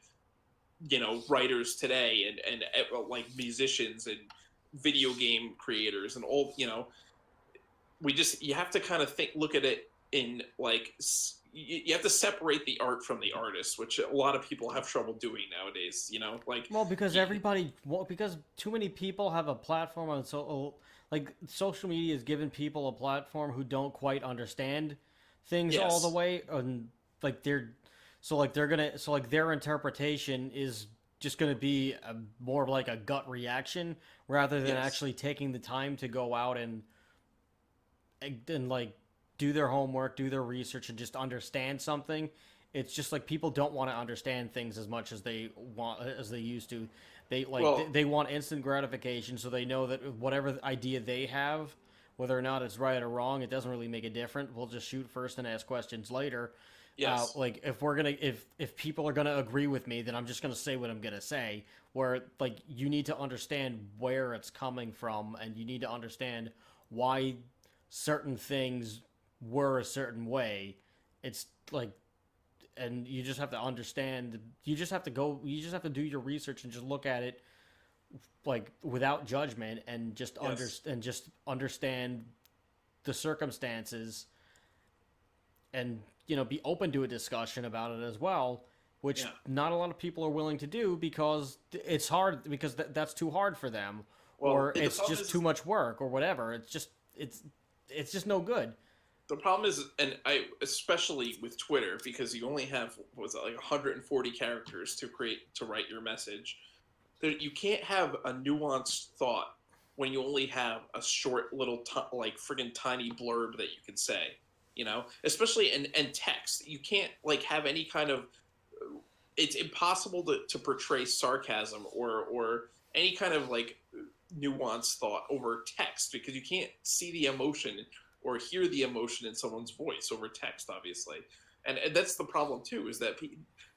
writers today and musicians and video game creators and all, you have to kind of look at it in you have to separate the art from the artist, which a lot of people have trouble doing nowadays, because too many people have a platform on social media has given people a platform who don't quite understand things all the way, and So like their interpretation is just gonna be more like a gut reaction rather than actually taking the time to go out and like do their homework, do their research, and just understand something. It's just like people don't want to understand things as much as they used to. They want instant gratification, so they know that whatever idea they have, whether or not it's right or wrong, it doesn't really make a difference. We'll just shoot first and ask questions later. Yes. Like if people are gonna agree with me, then I'm just gonna say what I'm gonna say. Where like you need to understand where it's coming from, and you need to understand why certain things were a certain way. It's like, and you just have to understand. You just have to do your research and just look at it like without judgment and just understand the circumstances and be open to a discussion about it as well, which not a lot of people are willing to do because it's hard, because that's too hard for them, or it's just too much work or whatever. It's just no good. The problem is, and especially with Twitter, because you only have, what was it, like 140 characters to write your message. You can't have a nuanced thought when you only have a short little like friggin' tiny blurb that you can say. Especially in text, you can't like have any kind of. It's impossible to portray sarcasm or any kind of like nuanced thought over text, because you can't see the emotion or hear the emotion in someone's voice over text, obviously. And that's the problem too, is that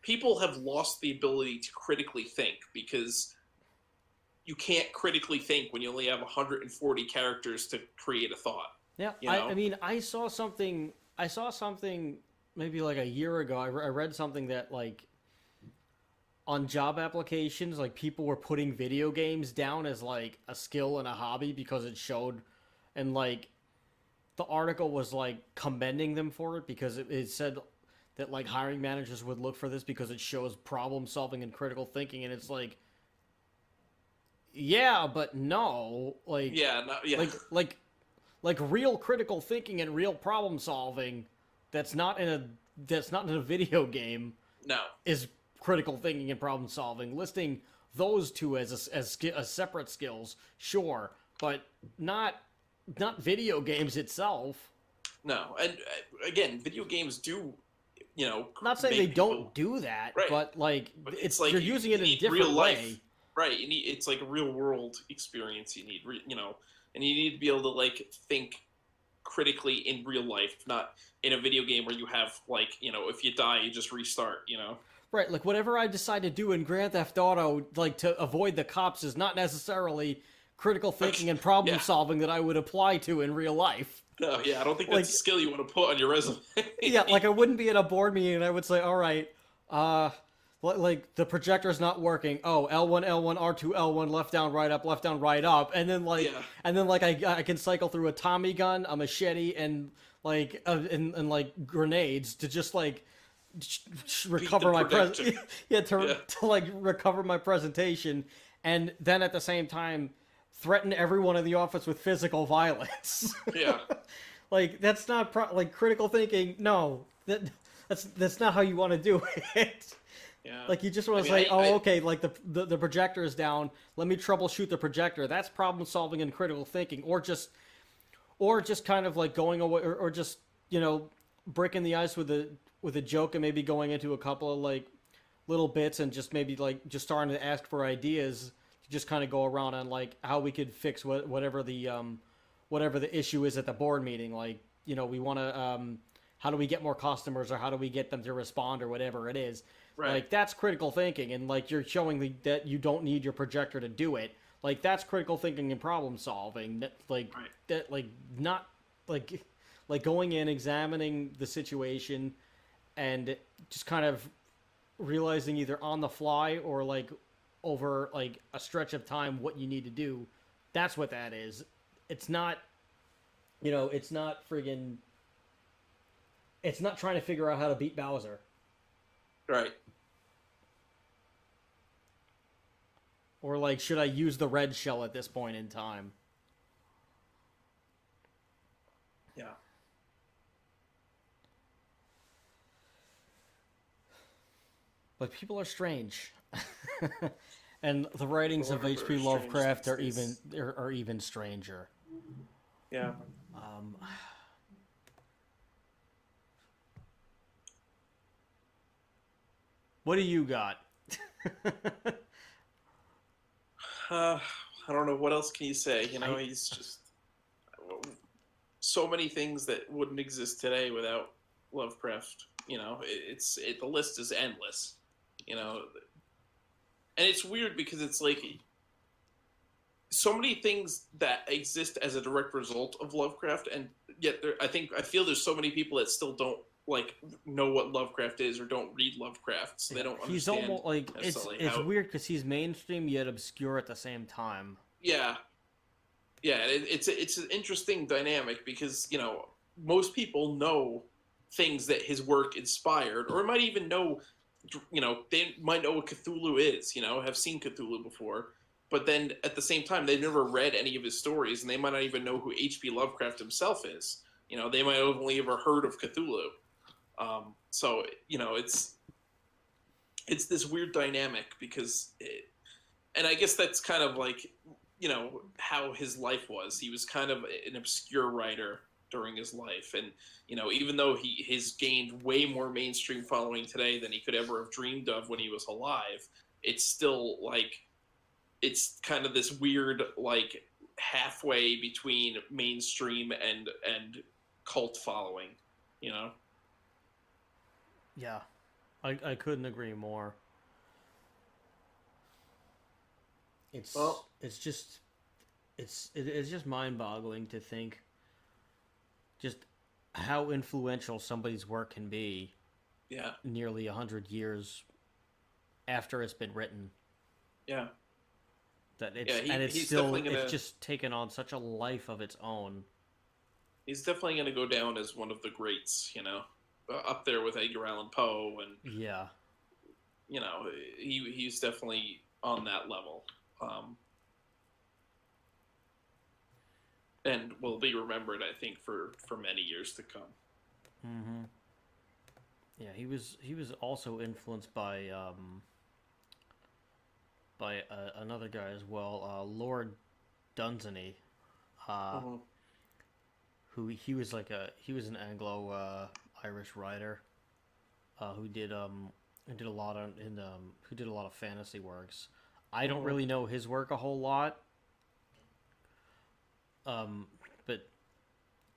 people have lost the ability to critically think, because you can't critically think when you only have 140 characters to create a thought. Yeah, I mean, I saw something maybe like a year ago. I read something that like on job applications, like people were putting video games down as like a skill and a hobby because it showed, and like the article was like commending them for it because it said that like hiring managers would look for this because it shows problem solving and critical thinking, and it's like, yeah, but no, like like real critical thinking and real problem solving that's not in a video game is critical thinking and problem solving. Listing those two as separate skills, sure, but not video games itself. No, and again, video games do, not saying they don't do that, right, but it's like you're using it in a different way. Right, it's like a real world experience you need, and you need to be able to like think critically in real life, not in a video game where you have like, if you die, you just restart, Right, like whatever I decide to do in Grand Theft Auto, like to avoid the cops, is not necessarily critical thinking and problem solving that I would apply to in real life. No, I don't think that's a skill you want to put on your resume. Yeah, like I wouldn't be at a board meeting and I would say, all right, like the projector's not working. Oh, L1, L1, R2, L1, left down, right up, and then I can cycle through a Tommy gun, a machete, and like and like grenades to just like recover my to like recover my presentation, and then at the same time threaten everyone in the office with physical violence. Yeah. Like that's not like critical thinking. No, that's not how you want to do it. Yeah. Like you just want to say, okay, like the projector is down. Let me troubleshoot the projector. That's problem solving and critical thinking, or just kind of like going away, or just breaking the ice with a joke and maybe going into a couple of like little bits and just maybe like just starting to ask for ideas to just kind of go around on like how we could fix whatever the issue is at the board meeting. Like we want to how do we get more customers, or how do we get them to respond, or whatever it is. Right. Like that's critical thinking, and like you're showing that you don't need your projector to do it. Like that's critical thinking and problem solving. That like not like going in, examining the situation, and just kind of realizing either on the fly or like over like a stretch of time what you need to do. That's what that is. It's not, it's not friggin'. It's not trying to figure out how to beat Bowser. Right. Or like, should I use the red shell at this point in time? Yeah. But people are strange. And the writings of H.P. Lovecraft are even stranger. Yeah. What do you got? I don't know. What else can you say? You know, he's just so many things that wouldn't exist today without Lovecraft. You know, the list is endless. You know, and it's weird because it's like so many things that exist as a direct result of Lovecraft, and yet I feel there's so many people that still don't know what Lovecraft is or don't read Lovecraft, so they don't understand. He's almost like it's weird because he's mainstream yet obscure at the same time. Yeah, it's an interesting dynamic because most people know things that his work inspired, or might even know, they might know what Cthulhu is, have seen Cthulhu before, but then at the same time they've never read any of his stories, and they might not even know who Hp Lovecraft himself is. They might have only ever heard of Cthulhu. So it's this weird dynamic because and I guess that's kind of like, how his life was. He was kind of an obscure writer during his life. And, even though he has gained way more mainstream following today than he could ever have dreamed of when he was alive, it's still it's kind of this weird, halfway between mainstream and cult following, Yeah, I couldn't agree more. It's just mind-boggling to think just how influential somebody's work can be. Yeah. Nearly 100 years after it's been written. Yeah. It's just taken on such a life of its own. He's definitely going to go down as one of the greats, up there with Edgar Allan Poe, and yeah, he's definitely on that level. And will be remembered, I think, for many years to come. Mm-hmm. Yeah, he was also influenced by another guy as well, Lord Dunsany, who he was an Anglo Irish writer, who did a lot of fantasy works. I don't really know his work a whole lot. But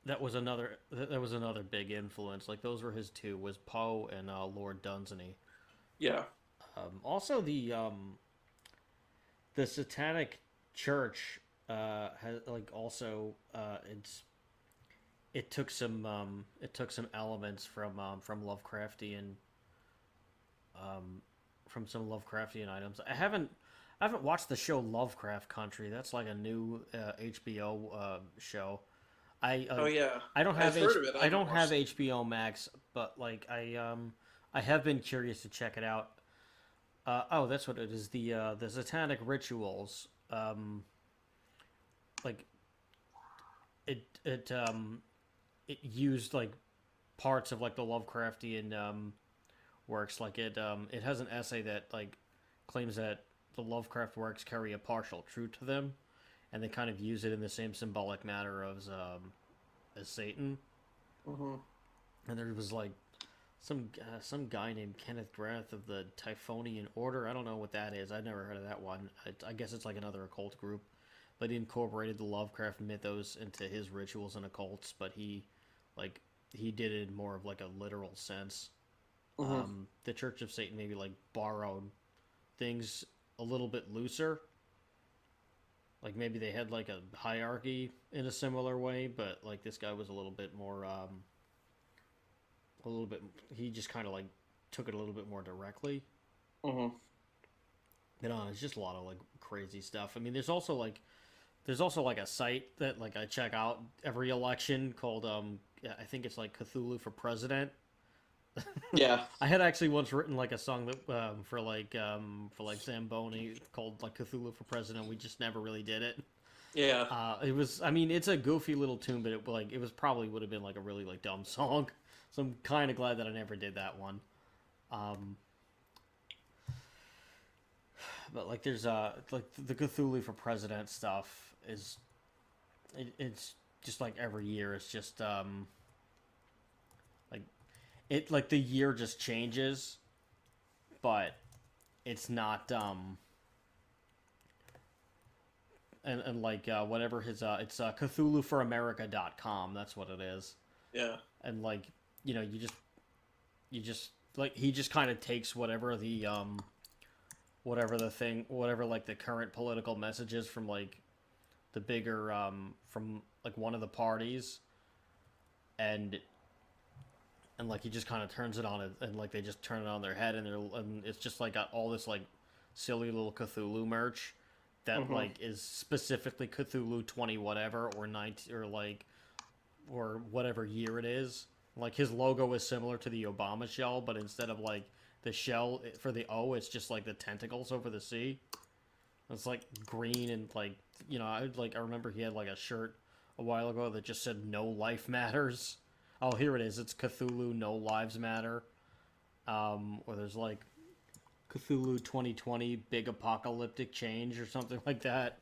that was another big influence. Like, those were his two, was Poe and Lord Dunsany. Yeah. Also the Satanic Church has it took some elements from Lovecraftian from some Lovecraftian items. I haven't watched the show Lovecraft Country. That's like a new HBO show. I don't have I don't have HBO Max, but I have been curious to check it out. That's what it is. The Satanic Rituals. It used parts of the Lovecraftian works. It has an essay that claims that the Lovecraft works carry a partial truth to them, and they kind of use it in the same symbolic manner as Satan. Mm-hmm. And there was some guy named Kenneth Grath of the Typhonian Order. I don't know what that is. I've never heard of that one. I guess it's another occult group, but he incorporated the Lovecraft mythos into his rituals and occults. But he did it in more of a literal sense. Mm-hmm. The Church of Satan maybe borrowed things a little bit looser. Maybe they had a hierarchy in a similar way, but this guy was a little bit more he just kind of took it a little bit more directly. Mm-hmm. It's just a lot of crazy stuff. I mean, there's also a site that I check out every election called I think it's Cthulhu for President. Yeah. I had actually once written a song that for Zamboni called Cthulhu for President. We just never really did it. Yeah. It was, I mean, it's a goofy little tune, but it was probably would have been a really dumb song. So I'm kind of glad that I never did that one. but like there's like the Cthulhu for President stuff is it's just like every year it's just like it like the year just changes, but it's not and like whatever his it's CthulhuForAmerica.com, that's what it is. Yeah. And like, you know, you just like he just kind of takes whatever the whatever like the current political messages from like the bigger from like one of the parties, and like he just kind of turns it on it, and like they just turn it on their head, and it's just like got all this like silly little Cthulhu merch that like is specifically Cthulhu 20 whatever or 90 or like or whatever year it is. Like his logo is similar to the Obama shell, but instead of like the shell for the O, it's just like the tentacles over the sea. It's like green and like, you know, I remember he had like a shirt a while ago that just said "No life matters." Oh, here it is. It's Cthulhu No Lives Matter. Or there's like Cthulhu 2020 Big Apocalyptic Change or something like that.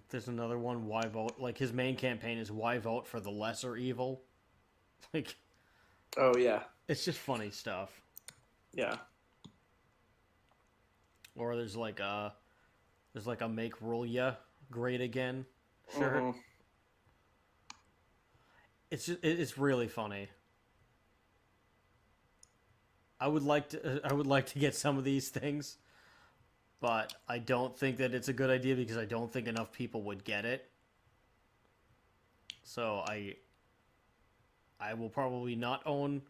There's another one, why vote, like his main campaign is why vote for the lesser evil. Like, oh yeah, it's just funny stuff. Yeah. Or there's like a make Rulia great again shirt. It's really funny. I would like to get some of these things, but I don't think that it's a good idea because I don't think enough people would get it. So I will probably not own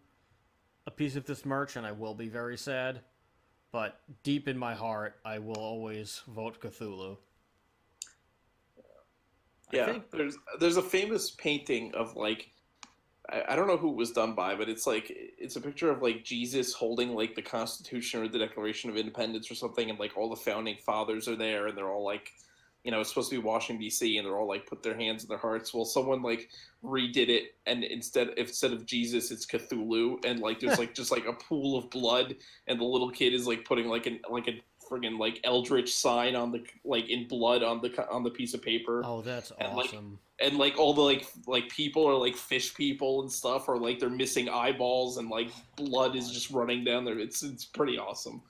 a piece of this merch, and I will be very sad. But deep in my heart, I will always vote Cthulhu. Yeah, there's a famous painting of like, I don't know who it was done by, but it's like it's a picture of like Jesus holding like the Constitution or the Declaration of Independence or something, and like all the founding fathers are there, and they're all like, you know, it's supposed to be Washington D.C., and they're all like put their hands in their hearts. Well, someone like redid it, and instead of Jesus, it's Cthulhu, and like there's like just like a pool of blood, and the little kid is like putting like a friggin' like Eldritch sign on the like in blood on the piece of paper. Oh, that's and, awesome. And like all the like people are like fish people and stuff, or like they're missing eyeballs, and like blood is just running down there. It's pretty awesome.